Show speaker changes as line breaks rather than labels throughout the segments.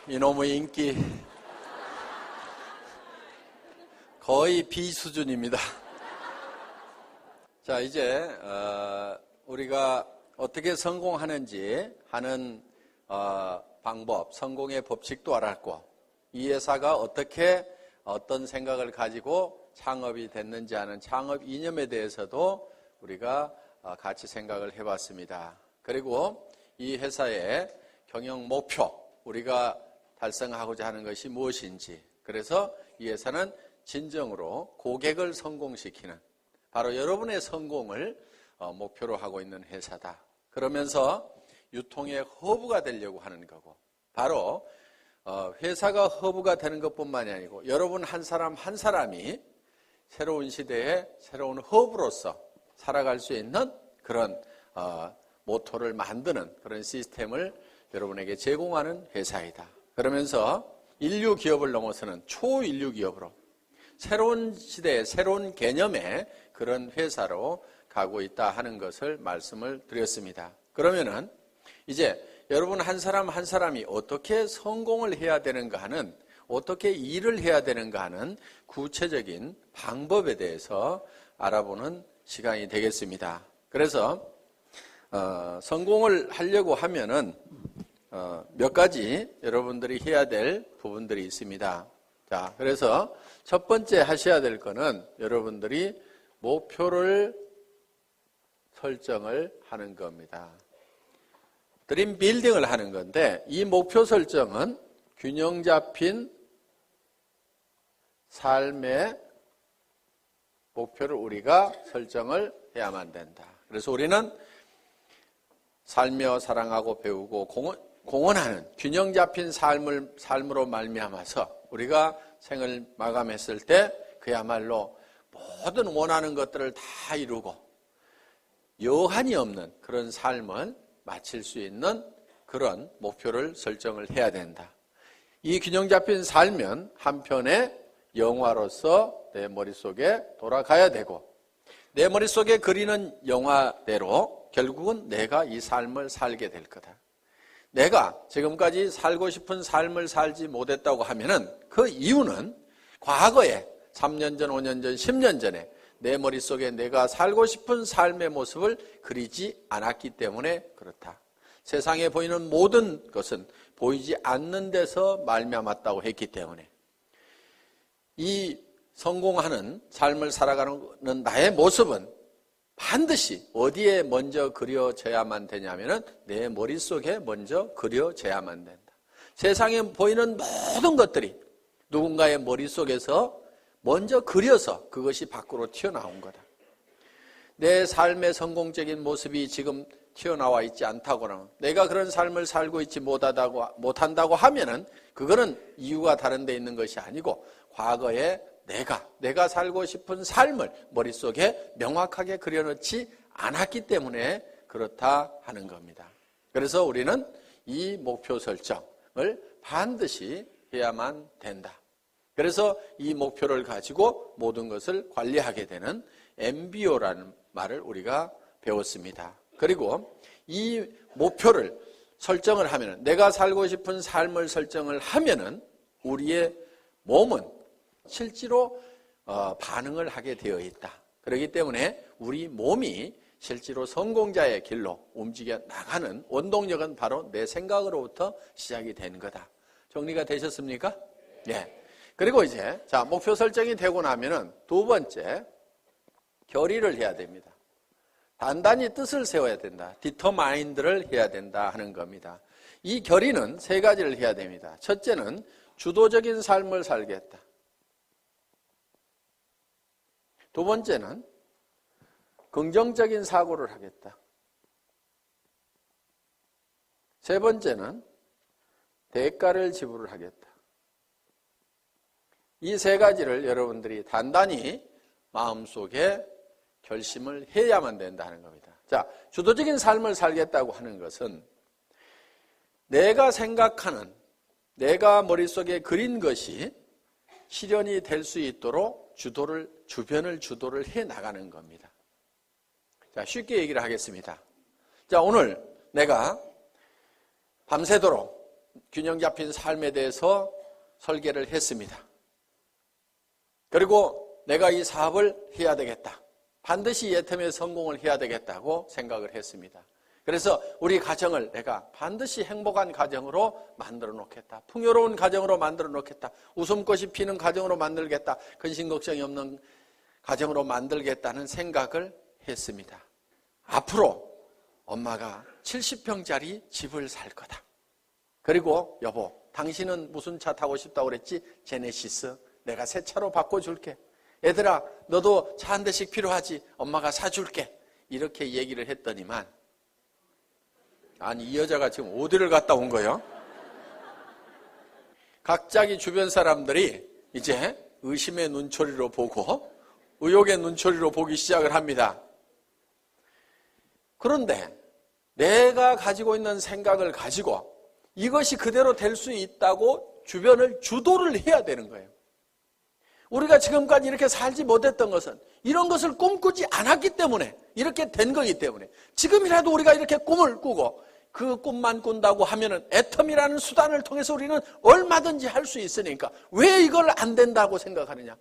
이놈의 인기 거의 비수준입니다. 자, 이제 우리가 어떻게 성공하는지 하는 방법, 성공의 법칙도 알았고, 이 회사가 어떻게 어떤 생각을 가지고 창업이 됐는지 하는 창업 이념에 대해서도 우리가 같이 생각을 해봤습니다. 그리고 이 회사의 경영 목표, 우리가 달성하고자 하는 것이 무엇인지, 그래서 이 회사는 진정으로 고객을 성공시키는, 바로 여러분의 성공을 목표로 하고 있는 회사다. 그러면서 유통의 허브가 되려고 하는 거고, 바로 회사가 허브가 되는 것뿐만이 아니고 여러분 한 사람 한 사람이 새로운 시대에 새로운 허브로서 살아갈 수 있는 그런 모토를 만드는 그런 시스템을 여러분에게 제공하는 회사이다. 그러면서 인류 기업을 넘어서는 초인류 기업으로 새로운 시대의 새로운 개념의 그런 회사로 가고 있다 하는 것을 말씀을 드렸습니다. 그러면은 이제 여러분 한 사람 한 사람이 어떻게 성공을 해야 되는가 하는, 어떻게 일을 해야 되는가 하는 구체적인 방법에 대해서 알아보는 시간이 되겠습니다. 그래서 성공을 하려고 하면은 몇 가지 여러분들이 해야 될 부분들이 있습니다. 자, 그래서 첫 번째 하셔야 될 거는 여러분들이 목표를 설정을 하는 겁니다. 드림 빌딩을 하는 건데, 이 목표 설정은 균형 잡힌 삶의 목표를 우리가 설정을 해야만 된다. 그래서 우리는 살며 사랑하고 배우고 공헌하는 균형 잡힌 삶으로 말미암아서 우리가 생을 마감했을 때 그야말로 모든 원하는 것들을 다 이루고 여한이 없는 그런 삶을 마칠 수 있는 그런 목표를 설정을 해야 된다. 이 균형 잡힌 삶은 한편의 영화로서 내 머릿속에 돌아가야 되고, 내 머릿속에 그리는 영화대로 결국은 내가 이 삶을 살게 될 거다. 내가 지금까지 살고 싶은 삶을 살지 못했다고 하면은 그 이유는 과거에 3년 전, 5년 전, 10년 전에 내 머릿속에 내가 살고 싶은 삶의 모습을 그리지 않았기 때문에 그렇다. 세상에 보이는 모든 것은 보이지 않는 데서 말미암았다고 했기 때문에 이 성공하는 삶을 살아가는 나의 모습은 반드시 어디에 먼저 그려져야만 되냐면은 내 머릿속에 먼저 그려져야만 된다. 세상에 보이는 모든 것들이 누군가의 머릿속에서 먼저 그려서 그것이 밖으로 튀어나온 거다. 내 삶의 성공적인 모습이 지금 튀어나와 있지 않다거나 내가 그런 삶을 살고 있지 못한다고 하면은 그거는 이유가 다른 데 있는 것이 아니고 과거에 내가 살고 싶은 삶을 머릿속에 명확하게 그려놓지 않았기 때문에 그렇다 하는 겁니다. 그래서 우리는 이 목표 설정을 반드시 해야만 된다. 그래서 이 목표를 가지고 모든 것을 관리하게 되는 MBO라는 말을 우리가 배웠습니다. 그리고 이 목표를 설정을 하면은, 내가 살고 싶은 삶을 설정을 하면은 우리의 몸은 실제로 반응을 하게 되어 있다. 그렇기 때문에 우리 몸이 실제로 성공자의 길로 움직여 나가는 원동력은 바로 내 생각으로부터 시작이 되는 거다. 정리가 되셨습니까? 네. 그리고 이제 목표 설정이 되고 나면은 두 번째, 결의를 해야 됩니다. 단단히 뜻을 세워야 된다. 디터마인드를 해야 된다 하는 겁니다. 이 결의는 세 가지를 해야 됩니다. 첫째는 주도적인 삶을 살겠다. 두 번째는 긍정적인 사고를 하겠다. 세 번째는 대가를 지불을 하겠다. 이 세 가지를 여러분들이 단단히 마음속에 결심을 해야만 된다는 겁니다. 자, 주도적인 삶을 살겠다고 하는 것은 내가 생각하는, 내가 머릿속에 그린 것이 실현이 될 수 있도록 주변을 주도를 해 나가는 겁니다. 자, 쉽게 얘기를 하겠습니다. 자, 오늘 내가 밤새도록 균형 잡힌 삶에 대해서 설계를 했습니다. 그리고 내가 이 사업을 해야 되겠다. 반드시 이 애텀의 성공을 해야 되겠다고 생각을 했습니다. 그래서 우리 가정을 내가 반드시 행복한 가정으로 만들어 놓겠다. 풍요로운 가정으로 만들어 놓겠다. 웃음꽃이 피는 가정으로 만들겠다. 근심 걱정이 없는 가정으로 만들겠다는 생각을 했습니다. 앞으로 엄마가 70평짜리 집을 살 거다. 그리고 여보, 당신은 무슨 차 타고 싶다고 그랬지? 제네시스. 내가 새 차로 바꿔줄게. 얘들아, 너도 차 한 대씩 필요하지? 엄마가 사줄게. 이렇게 얘기를 했더니만, 아니 이 여자가 지금 어디를 갔다 온 거예요? 갑자기 주변 사람들이 이제 의심의 눈초리로 보고 의혹의 눈초리로 보기 시작을 합니다. 그런데 내가 가지고 있는 생각을 가지고 이것이 그대로 될 수 있다고 주변을 주도를 해야 되는 거예요. 우리가 지금까지 이렇게 살지 못했던 것은 이런 것을 꿈꾸지 않았기 때문에 이렇게 된 거기 때문에 지금이라도 우리가 이렇게 꿈을 꾸고 그 꿈만 꾼다고 하면은 애텀이라는 수단을 통해서 우리는 얼마든지 할 수 있으니까 왜 이걸 안 된다고 생각하느냐?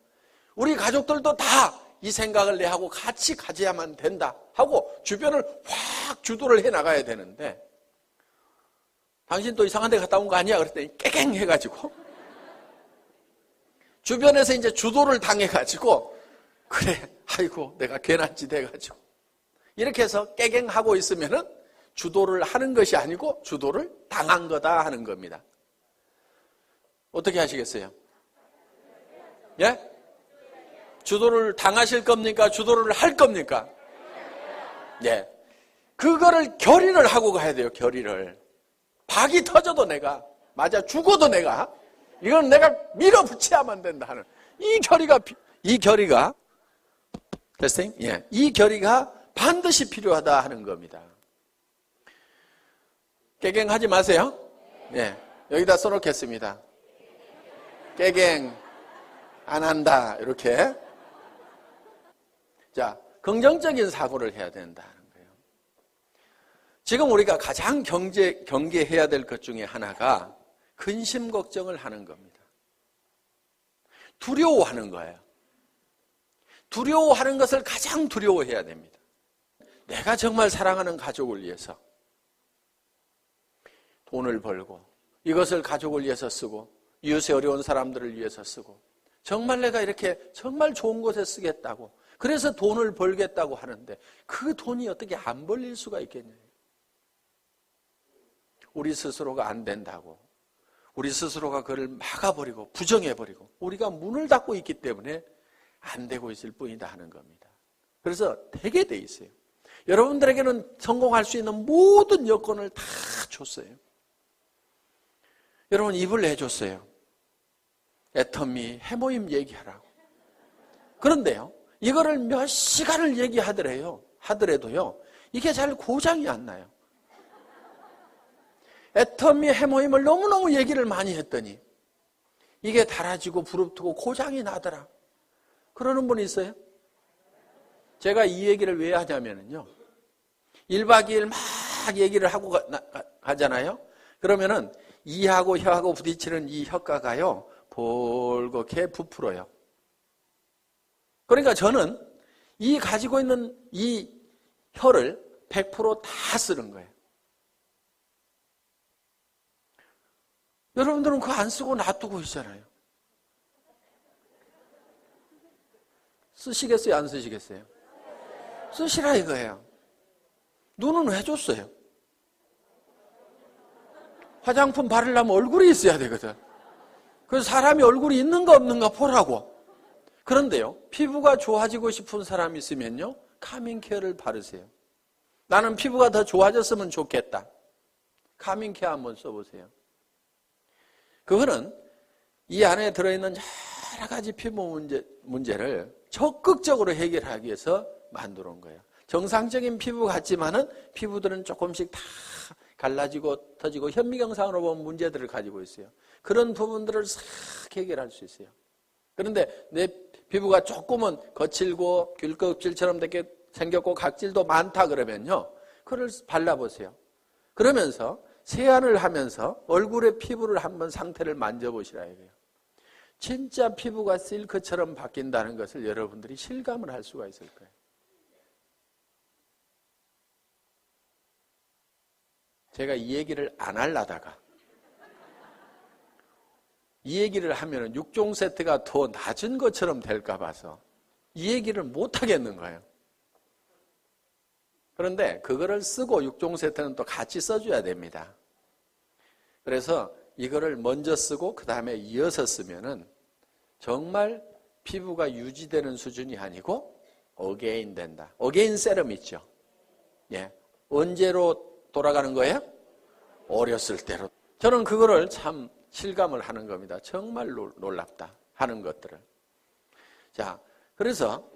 우리 가족들도 다 이 생각을 내하고 같이 가져야만 된다 하고 주변을 확 주도를 해 나가야 되는데 당신 또 이상한 데 갔다 온 거 아니야? 그랬더니 깨갱 해가지고 주변에서 이제 주도를 당해가지고 그래 아이고 내가 괜한 짓 해가지고 이렇게 해서 깨갱하고 있으면은 주도를 하는 것이 아니고 주도를 당한 거다 하는 겁니다. 어떻게 하시겠어요? 예? 주도를 당하실 겁니까? 주도를 할 겁니까? 예. 그거를 결의를 하고 가야 돼요. 결의를. 박이 터져도 내가 맞아 죽어도 내가 이건 내가 밀어붙여야만 된다 하는 이 결의가 됐어요? 예. 이 결의가 반드시 필요하다 하는 겁니다. 깨갱하지 마세요. 예. 여기다 써놓겠습니다. 깨갱 안 한다. 이렇게. 자, 긍정적인 사고를 해야 된다는 거예요. 지금 우리가 가장 경계해야 될 것 중에 하나가 근심 걱정을 하는 겁니다. 두려워하는 거예요. 두려워하는 것을 가장 두려워해야 됩니다. 내가 정말 사랑하는 가족을 위해서 돈을 벌고 이것을 가족을 위해서 쓰고 이웃의 어려운 사람들을 위해서 쓰고 정말 내가 이렇게 정말 좋은 곳에 쓰겠다고 그래서 돈을 벌겠다고 하는데 그 돈이 어떻게 안 벌릴 수가 있겠냐요. 우리 스스로가 안 된다고 우리 스스로가 그를 막아버리고 부정해버리고 우리가 문을 닫고 있기 때문에 안 되고 있을 뿐이다 하는 겁니다. 그래서 되게 돼 있어요. 여러분들에게는 성공할 수 있는 모든 여건을 다 줬어요. 여러분 입을 내줬어요. 애터미 해모임 얘기하라고. 그런데요. 이거를 몇 시간을 하더라도요. 이게 잘 고장이 안 나요. 애터미 해모임을 너무너무 얘기를 많이 했더니 이게 달아지고 부릅뜨고 고장이 나더라. 그러는 분이 있어요? 제가 이 얘기를 왜 하냐면요. 1박 2일 막 얘기를 하고 가잖아요. 그러면은 이하고 혀하고 부딪히는 이 혀가가요. 볼겋게 부풀어요. 그러니까 저는 이 가지고 있는 이 혀를 100% 다 쓰는 거예요. 여러분들은 그거 안 쓰고 놔두고 있잖아요. 쓰시겠어요? 안 쓰시겠어요? 쓰시라 이거예요. 눈은 왜 줬어요? 화장품 바르려면 얼굴이 있어야 되거든. 그래서 사람이 얼굴이 있는가 없는가 보라고. 그런데요, 피부가 좋아지고 싶은 사람이 있으면요, 카밍케어를 바르세요. 나는 피부가 더 좋아졌으면 좋겠다. 카밍케어 한번 써보세요. 그거는 이 안에 들어있는 여러 가지 피부 문제를 적극적으로 해결하기 위해서 만들어 온 거예요. 정상적인 피부 같지만은 피부들은 조금씩 다 갈라지고 터지고 현미경상으로 보면 문제들을 가지고 있어요. 그런 부분들을 싹 해결할 수 있어요. 그런데 내 피부가 조금은 거칠고 귤껍질처럼 이렇게 생겼고 각질도 많다 그러면요. 그걸 발라보세요. 그러면서 세안을 하면서 얼굴의 피부를 한번 상태를 만져보시라 이거예요. 진짜 피부가 실크처럼 바뀐다는 것을 여러분들이 실감을 할 수가 있을 거예요. 제가 이 얘기를 안 하려다가 이 얘기를 하면 6종 세트가 더 낮은 것처럼 될까 봐서 이 얘기를 못 하겠는 거예요. 그런데 그거를 쓰고 6종 세트는 또 같이 써줘야 됩니다. 그래서 이거를 먼저 쓰고 그 다음에 이어서 쓰면은 정말 피부가 유지되는 수준이 아니고 어게인 된다. 어게인 세럼 있죠. 예. 언제로 돌아가는 거예요? 어렸을 때로. 저는 그거를 참 실감을 하는 겁니다. 정말 놀랍다 하는 것들을. 자, 그래서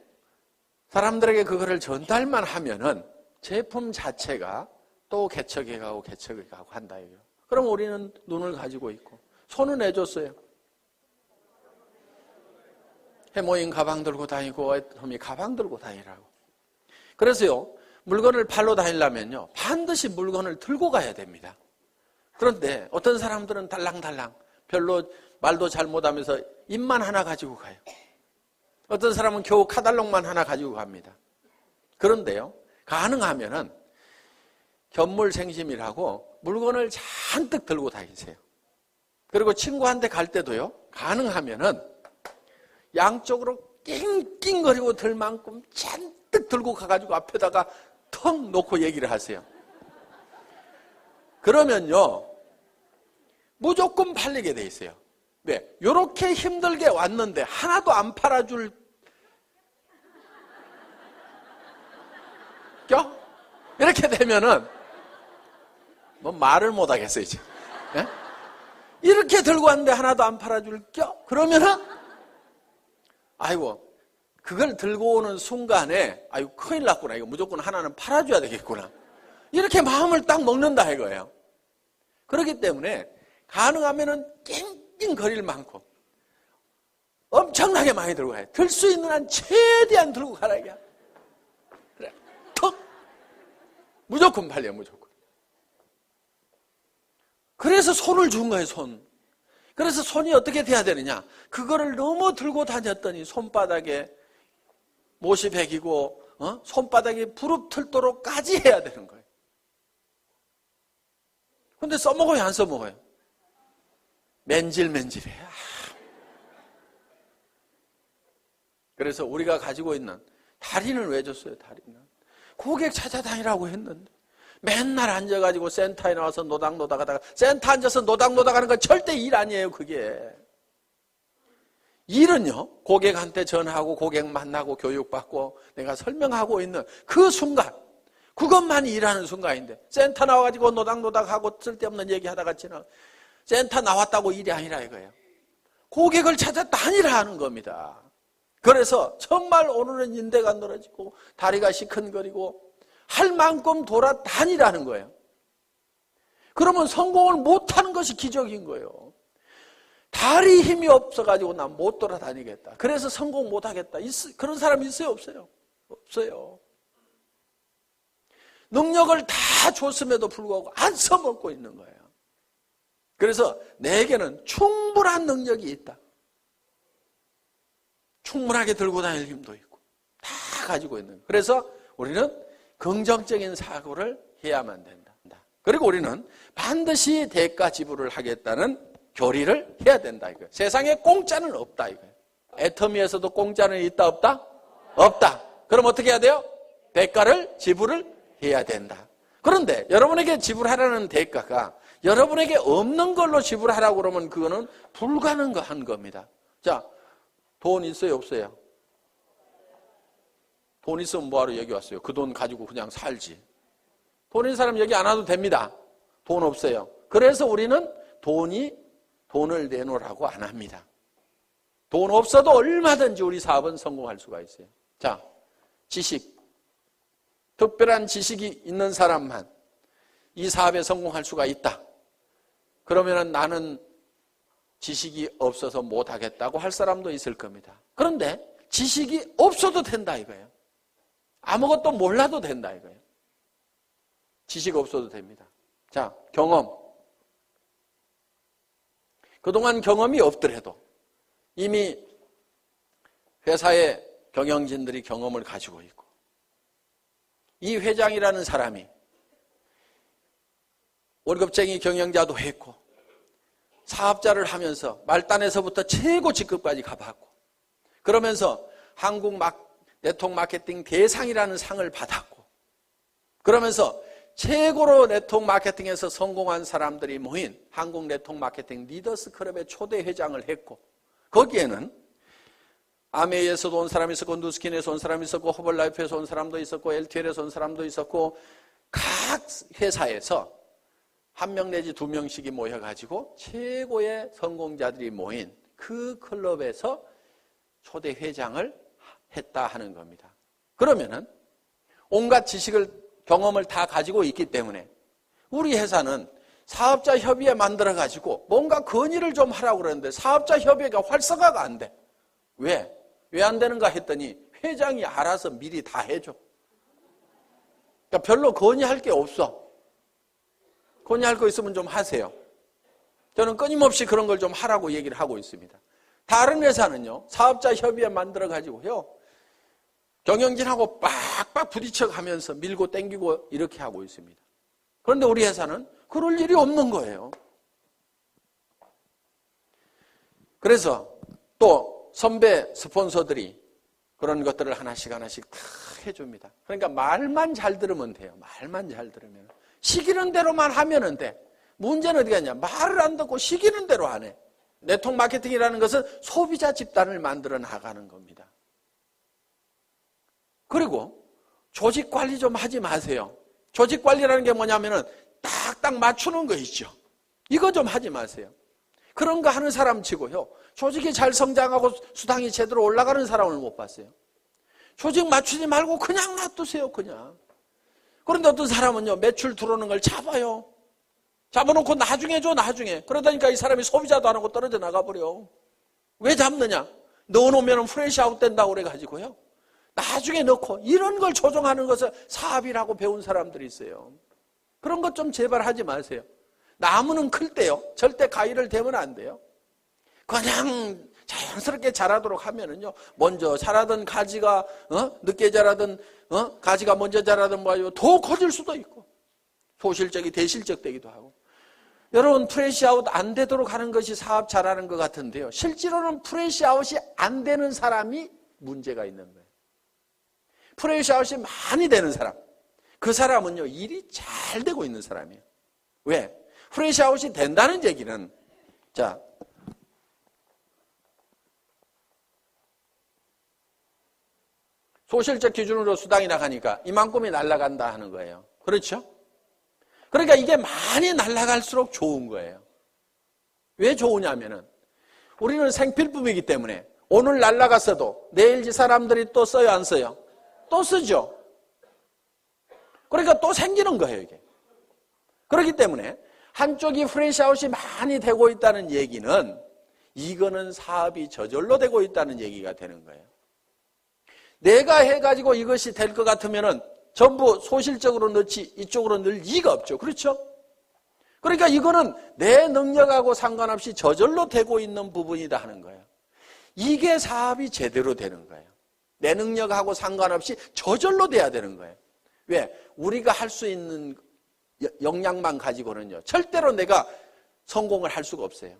사람들에게 그거를 전달만 하면은 제품 자체가 또 개척해 가고 한다 이거예요. 그럼 우리는 눈을 가지고 있고 손은 내줬어요. 해모인 가방 들고 다니고 애터미 가방 들고 다니라고. 그래서요, 물건을 팔러 다니려면요, 반드시 물건을 들고 가야 됩니다. 그런데 어떤 사람들은 달랑달랑 별로 말도 잘 못하면서 입만 하나 가지고 가요. 어떤 사람은 겨우 카달록만 하나 가지고 갑니다. 그런데요, 가능하면은 견물생심이라고 물건을 잔뜩 들고 다니세요. 그리고 친구한테 갈 때도요, 가능하면은 양쪽으로 낑낑거리고 들 만큼 잔뜩 들고 가가지고 앞에다가 턱 놓고 얘기를 하세요. 그러면요, 무조건 팔리게 돼 있어요. 왜? 이렇게 힘들게 왔는데 하나도 안 팔아줄 껴? 이렇게 되면은 뭐 말을 못 하겠어요, 이제. 예? 이렇게 들고 왔는데 하나도 안 팔아줄 껴? 그러면은 아이고, 그걸 들고 오는 순간에 아이고 큰일 났구나. 이거 무조건 하나는 팔아줘야 되겠구나. 이렇게 마음을 딱 먹는다 이거예요. 그렇기 때문에 가능하면은 낑낑거릴 만큼 엄청나게 많이 들고 가야 돼. 들 수 있는 한 최대한 들고 가라 이게. 그래, 턱 무조건 팔려, 무조건. 그래서 손을 준 거예요, 손. 그래서 손이 어떻게 돼야 되느냐? 그거를 너무 들고 다녔더니 손바닥에 못이 베기고 손바닥이 부릅틀도록까지 해야 되는 거예요. 근데 써먹어요, 안 써먹어요? 맨질맨질해. 그래서 우리가 가지고 있는 다리는 왜 줬어요, 다리는? 고객 찾아다니라고 했는데 맨날 앉아가지고 센터에 나와서 노닥노닥 하다가 센터 앉아서 노닥노닥 하는 건 절대 일 아니에요, 그게. 일은요, 고객한테 전화하고 고객 만나고 교육받고 내가 설명하고 있는 그 순간, 그것만이 일하는 순간인데 센터 나와가지고 노닥노닥하고 쓸데없는 얘기하다가 지나 센터 나왔다고 일이 아니라 이거예요. 고객을 찾아다니라 하는 겁니다. 그래서 정말 오늘은 인대가 늘어지고 다리가 시큰거리고 할 만큼 돌아다니라는 거예요. 그러면 성공을 못하는 것이 기적인 거예요. 다리 힘이 없어가지고 난 못 돌아다니겠다. 그래서 성공 못하겠다. 그런 사람 있어요, 없어요? 없어요. 능력을 다 줬음에도 불구하고 안 써먹고 있는 거예요. 그래서 내게는 충분한 능력이 있다. 충분하게 들고 다닐 힘도 있고 다 가지고 있는 거예요. 그래서 우리는 긍정적인 사고를 해야만 된다. 그리고 우리는 반드시 대가 지불을 하겠다는 교리를 해야 된다 이거예요. 세상에 공짜는 없다 이거예요. 애터미에서도 공짜는 있다 없다? 없다. 그럼 어떻게 해야 돼요? 대가를 지불을 해야 된다. 그런데 여러분에게 지불하라는 대가가 여러분에게 없는 걸로 지불하라고 그러면 그거는 불가능한 겁니다. 자, 돈 있어요, 없어요? 돈 있으면 뭐하러 여기 왔어요? 그 돈 가지고 그냥 살지. 돈 있는 사람 여기 안 와도 됩니다. 돈 없어요. 그래서 우리는 돈을 내놓으라고 안 합니다. 돈 없어도 얼마든지 우리 사업은 성공할 수가 있어요. 자, 지식. 특별한 지식이 있는 사람만 이 사업에 성공할 수가 있다. 그러면 나는 지식이 없어서 못하겠다고 할 사람도 있을 겁니다. 그런데 지식이 없어도 된다 이거예요. 아무것도 몰라도 된다 이거예요. 지식 없어도 됩니다. 자, 경험. 그동안 경험이 없더라도 이미 회사의 경영진들이 경험을 가지고 있고, 이 회장이라는 사람이 월급쟁이 경영자도 했고 사업자를 하면서 말단에서부터 최고 직급까지 가봤고, 그러면서 한국 네트워크 마케팅 대상이라는 상을 받았고, 그러면서 최고로 네트워크 마케팅에서 성공한 사람들이 모인 한국 네트워크 마케팅 리더스 클럽의 초대 회장을 했고, 거기에는 아메이에서도 온 사람이 있었고, 누스킨에서 온 사람이 있었고, 허벌라이프에서 온 사람도 있었고, LTL에서 온 사람도 있었고, 각 회사에서 한 명 내지 두 명씩이 모여가지고 최고의 성공자들이 모인 그 클럽에서 초대 회장을 했다 하는 겁니다. 그러면은 온갖 지식을, 경험을 다 가지고 있기 때문에 우리 회사는 사업자 협의회 만들어가지고 뭔가 건의를 좀 하라고 그러는데 사업자 협의회가 활성화가 안 돼. 왜? 왜 안 되는가 했더니 회장이 알아서 미리 다 해줘. 그러니까 별로 건의할 게 없어. 건의할 거 있으면 좀 하세요. 저는 끊임없이 그런 걸 좀 하라고 얘기를 하고 있습니다. 다른 회사는요, 사업자 협의회 만들어가지고요, 경영진하고 빡빡 부딪혀 가면서 밀고 땡기고 이렇게 하고 있습니다. 그런데 우리 회사는 그럴 일이 없는 거예요. 그래서 또 선배 스폰서들이 그런 것들을 하나씩 하나씩 다 해줍니다. 그러니까 말만 잘 들으면 돼요. 말만 잘 들으면. 시키는 대로만 하면 돼. 문제는 어디 갔냐? 말을 안 듣고 시키는 대로 안 해. 네트워크 마케팅이라는 것은 소비자 집단을 만들어 나가는 겁니다. 그리고 조직 관리 좀 하지 마세요. 조직 관리라는 게 뭐냐면은 딱딱 맞추는 거 있죠. 이거 좀 하지 마세요. 그런 거 하는 사람 치고요, 조직이 잘 성장하고 수당이 제대로 올라가는 사람을 못 봤어요. 조직 맞추지 말고 그냥 놔두세요. 그냥. 그런데 어떤 사람은요, 매출 들어오는 걸 잡아요. 잡아놓고 나중에 줘, 나중에. 그러다니까 이 사람이 소비자도 안 하고 떨어져 나가버려. 왜 잡느냐? 넣어놓으면 프레시 아웃 된다고 그래가지고요, 나중에 넣고, 이런 걸 조정하는 것을 사업이라고 배운 사람들이 있어요. 그런 것 좀 제발 하지 마세요. 나무는 클 때요, 절대 가위를 대면 안 돼요. 그냥 자연스럽게 자라도록 하면은요, 먼저 자라던 가지가 늦게 자라던 가지가 먼저 자라던 뭐요, 더 커질 수도 있고, 소실적이 대실적 되기도 하고. 여러분, 프레시 아웃 안 되도록 하는 것이 사업 잘하는 것 같은데요, 실제로는 프레시 아웃이 안 되는 사람이 문제가 있는 거예요. 프레시 아웃이 많이 되는 사람, 그 사람은요, 일이 잘 되고 있는 사람이에요. 왜? 프레시 아웃이 된다는 얘기는, 자, 소실적 기준으로 수당이 나가니까 이만큼이 날아간다 하는 거예요. 그렇죠? 그러니까 이게 많이 날아갈수록 좋은 거예요. 왜 좋으냐면은 우리는 생필품이기 때문에 오늘 날아갔어도 내일 이 사람들이 또 써요, 안 써요? 또 쓰죠. 그러니까 또 생기는 거예요, 이게. 그렇기 때문에 한쪽이 프레시아웃이 많이 되고 있다는 얘기는 이거는 사업이 저절로 되고 있다는 얘기가 되는 거예요. 내가 해가지고 이것이 될 것 같으면은 전부 소실적으로 넣지 이쪽으로 넣을 이유가 없죠. 그렇죠? 그러니까 이거는 내 능력하고 상관없이 저절로 되고 있는 부분이다 하는 거예요. 이게 사업이 제대로 되는 거예요. 내 능력하고 상관없이 저절로 돼야 되는 거예요. 왜? 우리가 할 수 있는 역량만 가지고는요, 절대로 내가 성공을 할 수가 없어요.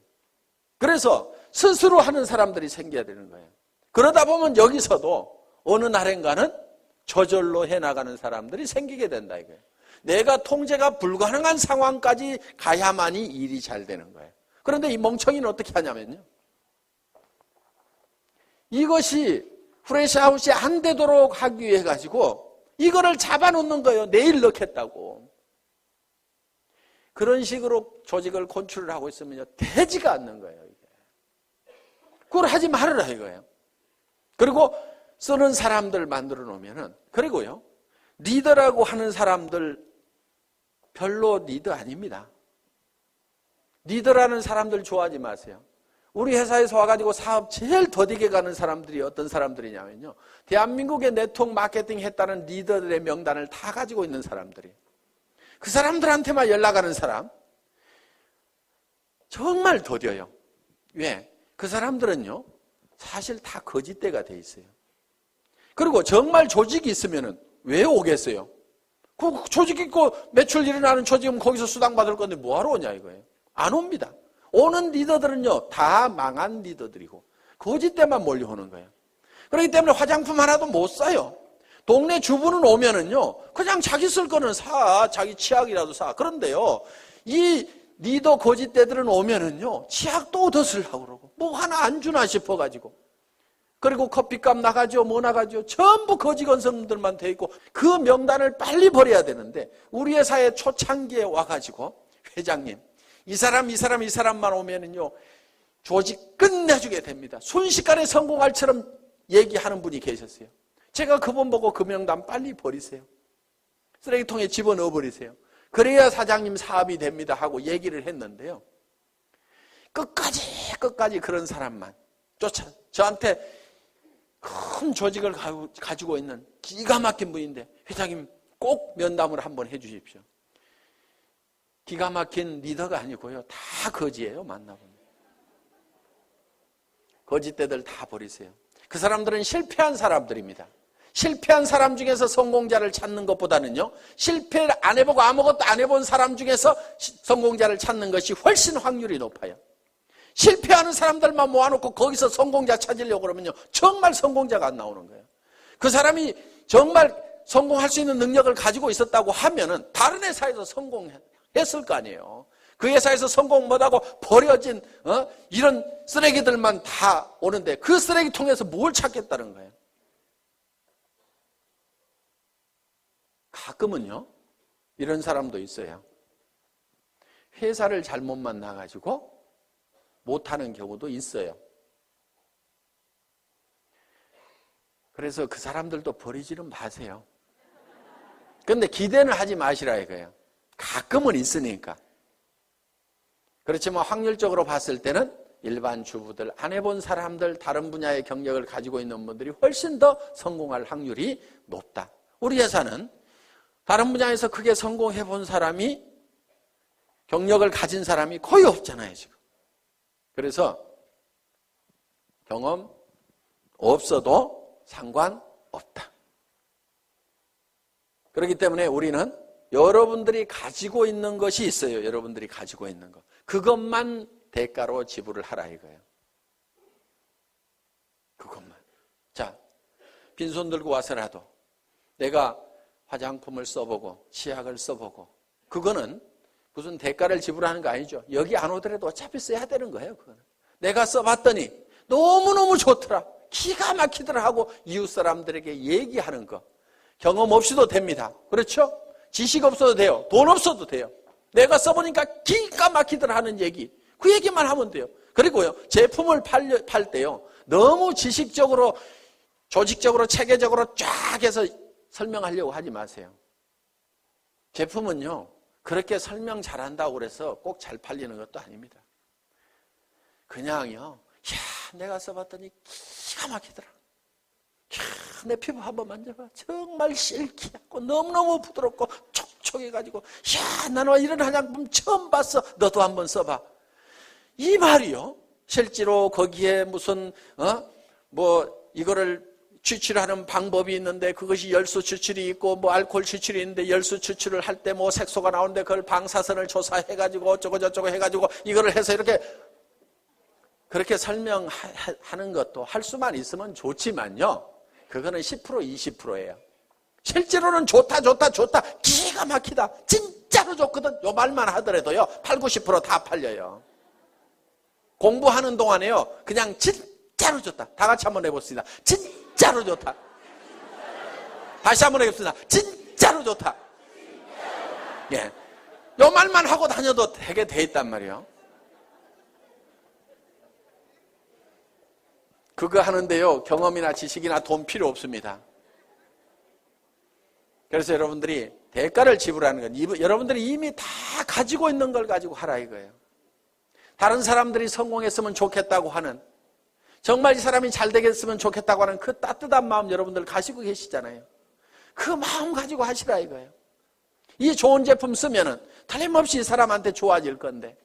그래서 스스로 하는 사람들이 생겨야 되는 거예요. 그러다 보면 여기서도 어느 날인가는 저절로 해나가는 사람들이 생기게 된다 이거예요. 내가 통제가 불가능한 상황까지 가야만이 일이 잘 되는 거예요. 그런데 이 멍청이는 어떻게 하냐면요, 이것이 프레시아웃이 안 되도록 하기 위해 가지고 이거를 잡아놓는 거예요. 내일 넣겠다고. 그런 식으로 조직을 컨트롤을 하고 있으면요, 되지가 않는 거예요. 이게. 그걸 하지 말아라 이거예요. 그리고 쓰는 사람들 만들어 놓으면은, 그리고요, 리더라고 하는 사람들 별로 리더 아닙니다. 리더라는 사람들 좋아하지 마세요. 우리 회사에서 와가지고 사업 제일 더디게 가는 사람들이 어떤 사람들이냐면요, 대한민국의 네트워크 마케팅 했다는 리더들의 명단을 다 가지고 있는 사람들이, 그 사람들한테만 연락하는 사람 정말 더뎌요. 왜? 그 사람들은요, 사실 다 거짓대가 돼 있어요. 그리고 정말 조직이 있으면은 왜 오겠어요? 그 조직 있고 매출 일어나는 조직은 거기서 수당 받을 건데 뭐하러 오냐 이거예요. 안 옵니다. 오는 리더들은요, 다 망한 리더들이고 거짓대만 몰려오는 거예요. 그렇기 때문에 화장품 하나도 못 사요. 동네 주부는 오면은요, 그냥 자기 쓸 거는 사, 자기 치약이라도 사. 그런데요, 이 리더 거짓대들은 오면은요, 치약도 더 쓰려고 그러고, 뭐 하나 안 주나 싶어가지고. 그리고 커피값 나가죠, 뭐 나가죠. 전부 거지 건성들만 돼 있고, 그 명단을 빨리 버려야 되는데, 우리 회사의 초창기에 와가지고, 회장님, 이 사람만 오면은요, 조직 끝내주게 됩니다. 순식간에 성공할처럼 얘기하는 분이 계셨어요. 제가 그분 보고 그 명단 빨리 버리세요. 쓰레기통에 집어넣어 버리세요. 그래야 사장님 사업이 됩니다 하고 얘기를 했는데요. 끝까지 그런 사람만 저한테 큰 조직을 가지고 있는 기가 막힌 분인데, 회장님 꼭 면담을 한번 해 주십시오. 기가 막힌 리더가 아니고요, 다 거지예요. 만나보면 거짓대들 다 버리세요. 그 사람들은 실패한 사람들입니다. 실패한 사람 중에서 성공자를 찾는 것보다는요, 실패를 안 해보고 아무것도 안 해본 사람 중에서 성공자를 찾는 것이 훨씬 확률이 높아요. 실패하는 사람들만 모아놓고 거기서 성공자 찾으려고 그러면요, 정말 성공자가 안 나오는 거예요. 그 사람이 정말 성공할 수 있는 능력을 가지고 있었다고 하면은 다른 회사에서 성공했을 거 아니에요. 그 회사에서 성공 못하고 버려진 이런 쓰레기들만 다 오는데, 그 쓰레기통에서 뭘 찾겠다는 거예요. 가끔은요, 이런 사람도 있어요. 회사를 잘못 만나가지고 못하는 경우도 있어요. 그래서 그 사람들도 버리지는 마세요. 그런데 기대는 하지 마시라 이거예요. 가끔은 있으니까. 그렇지만 확률적으로 봤을 때는 일반 주부들, 안 해본 사람들, 다른 분야의 경력을 가지고 있는 분들이 훨씬 더 성공할 확률이 높다. 우리 회사는 다른 분야에서 크게 성공해 본 사람이, 경력을 가진 사람이 거의 없잖아요, 지금. 그래서 경험 없어도 상관없다. 그렇기 때문에 우리는 여러분들이 가지고 있는 것이 있어요. 여러분들이 가지고 있는 것. 그것만 대가로 지불을 하라 이거예요. 그것만. 자, 빈손 들고 와서라도 내가 화장품을 써보고 치약을 써보고, 그거는 무슨 대가를 지불하는 거 아니죠. 여기 안 오더라도 어차피 써야 되는 거예요. 그거는. 내가 써봤더니 너무너무 좋더라, 기가 막히더라 하고 이웃 사람들에게 얘기하는 거. 경험 없이도 됩니다. 그렇죠? 지식 없어도 돼요. 돈 없어도 돼요. 내가 써보니까 기가 막히더라 하는 얘기, 그 얘기만 하면 돼요. 그리고요, 제품을 팔 때요, 너무 지식적으로, 조직적으로, 체계적으로 쫙 해서 설명하려고 하지 마세요. 제품은요, 그렇게 설명 잘한다고 그래서 꼭 잘 팔리는 것도 아닙니다. 그냥요, 내가 써봤더니 기가 막히더라. 내 피부 한번 만져봐. 정말 실키하고 너무너무 부드럽고 촉촉해가지고, 나는 이런 화장품 처음 봤어. 너도 한번 써봐. 이 말이요, 실제로 거기에 무슨 이거를 추출하는 방법이 있는데, 그것이 열수 추출이 있고 뭐 알코올 추출이 있는데, 열수 추출을 할 때 뭐 색소가 나오는데 그걸 방사선을 조사해가지고 어쩌고 저쩌고 해가지고 이거를 해서 이렇게, 그렇게 설명하는 것도 할 수만 있으면 좋지만요, 그거는 10% 20%예요. 실제로는 좋다 기가 막히다, 진짜로 좋거든, 요 말만 하더라도요 8, 90% 다 팔려요. 공부하는 동안에요, 그냥 진짜로 좋다, 다 같이 한번 해봅시다. 진짜로 좋다. 다시 한번 해봅시다. 진짜로 좋다. 예, 요 말만 하고 다녀도 되게 돼 있단 말이에요. 그거 하는데요, 경험이나 지식이나 돈 필요 없습니다. 그래서 여러분들이 대가를 지불하는 건, 여러분들이 이미 다 가지고 있는 걸 가지고 하라 이거예요. 다른 사람들이 성공했으면 좋겠다고 하는, 정말 이 사람이 잘 되겠으면 좋겠다고 하는 그 따뜻한 마음 여러분들 가지고 계시잖아요. 그 마음 가지고 하시라 이거예요. 이 좋은 제품 쓰면은 틀림없이 이 사람한테 좋아질 건데,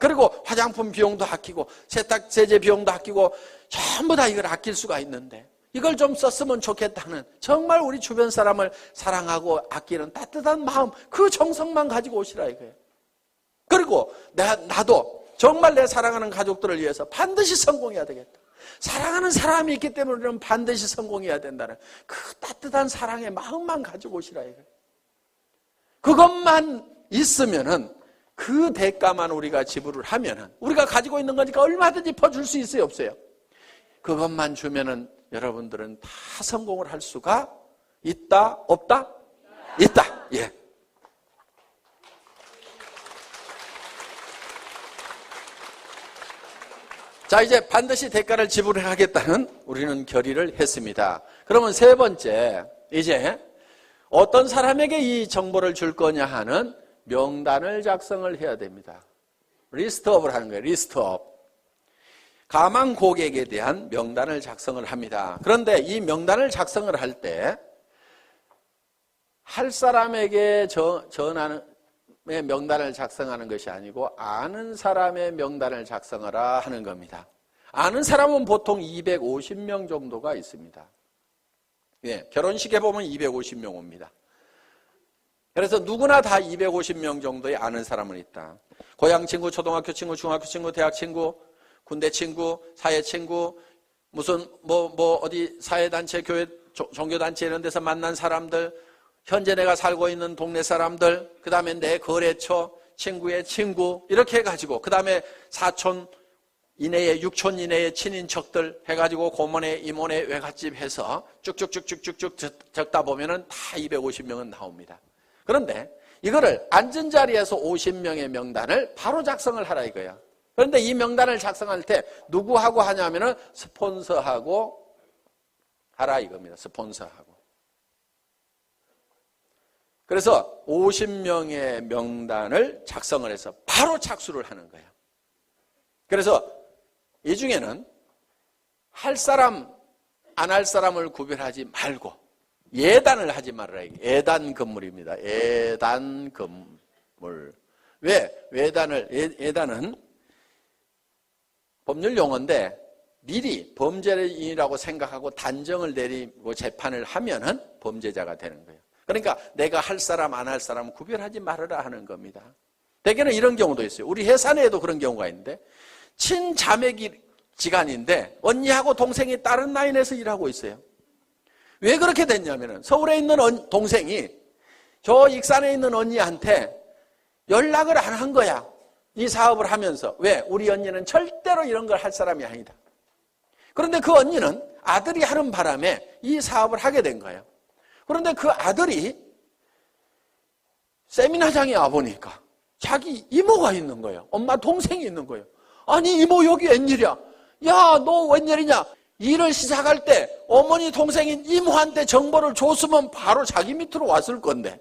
그리고 화장품 비용도 아끼고 세탁 세제 비용도 아끼고 전부 다 이걸 아낄 수가 있는데 이걸 좀 썼으면 좋겠다는 정말 우리 주변 사람을 사랑하고 아끼는 따뜻한 마음, 그 정성만 가지고 오시라 이거예요. 그리고 나도 정말 내 사랑하는 가족들을 위해서 반드시 성공해야 되겠다. 사랑하는 사람이 있기 때문에 우리는 반드시 성공해야 된다는 그 따뜻한 사랑의 마음만 가지고 오시라 이거예요. 그것만 있으면은 그 대가만 우리가 지불을 하면은 우리가 가지고 있는 거니까 얼마든지 퍼줄 수 있어요, 없어요? 그것만 주면은 여러분들은 다 성공을 할 수가 있다, 없다? 있다. 예. 자, 이제 반드시 대가를 지불하겠다는 우리는 결의를 했습니다. 그러면 세 번째, 이제 어떤 사람에게 이 정보를 줄 거냐 하는 명단을 작성을 해야 됩니다. 리스트업을 하는 거예요. 리스트업. 가망 고객에 대한 명단을 작성을 합니다. 그런데 이 명단을 작성을 할 때 할 사람에게 전하는 명단을 작성하는 것이 아니고 아는 사람의 명단을 작성하라 하는 겁니다. 아는 사람은 보통 250명 정도가 있습니다. 예, 결혼식에 보면 250명 옵니다. 그래서 누구나 다 250명 정도의 아는 사람은 있다. 고향 친구, 초등학교 친구, 중학교 친구, 대학 친구, 군대 친구, 사회 친구, 무슨 어디 사회단체, 교회, 종교단체 이런 데서 만난 사람들, 현재 내가 살고 있는 동네 사람들, 그 다음에 내 거래처, 친구의 친구, 이렇게 해가지고, 그 다음에 사촌 이내에, 육촌 이내의 친인척들 해가지고 고모네, 이모네 외갓집 해서 쭉쭉쭉쭉쭉 적다 보면은 다 250명은 나옵니다. 그런데 이거를 앉은 자리에서 50명의 명단을 바로 작성을 하라 이거야. 그런데 이 명단을 작성할 때 누구하고 하냐면은 스폰서하고 하라 이겁니다. 스폰서하고. 그래서 50명의 명단을 작성을 해서 바로 착수를 하는 거예요. 그래서 이 중에는 할 사람, 안 할 사람을 구별하지 말고 예단을 하지 말아라. 예단 건물입니다. 예단 건물. 왜? 예단은 법률 용어인데 미리 범죄인이라고 생각하고 단정을 내리고 재판을 하면은 범죄자가 되는 거예요. 그러니까 내가 할 사람, 안 할 사람 구별하지 말아라 하는 겁니다. 대개는 이런 경우도 있어요. 우리 회사 내에도 그런 경우가 있는데 친자매지간인데 언니하고 동생이 다른 라인에서 일하고 있어요. 왜 그렇게 됐냐면은 서울에 있는 동생이 저 익산에 있는 언니한테 연락을 안 한 거야. 이 사업을 하면서. 왜? 우리 언니는 절대로 이런 걸 할 사람이 아니다. 그런데 그 언니는 아들이 하는 바람에 이 사업을 하게 된 거예요. 그런데 그 아들이 세미나장에 와보니까 자기 이모가 있는 거예요. 엄마 동생이 있는 거예요. 아니 이모 여기 웬일이야? 야 너 웬일이냐? 일을 시작할 때 어머니 동생인 이모한테 정보를 줬으면 바로 자기 밑으로 왔을 건데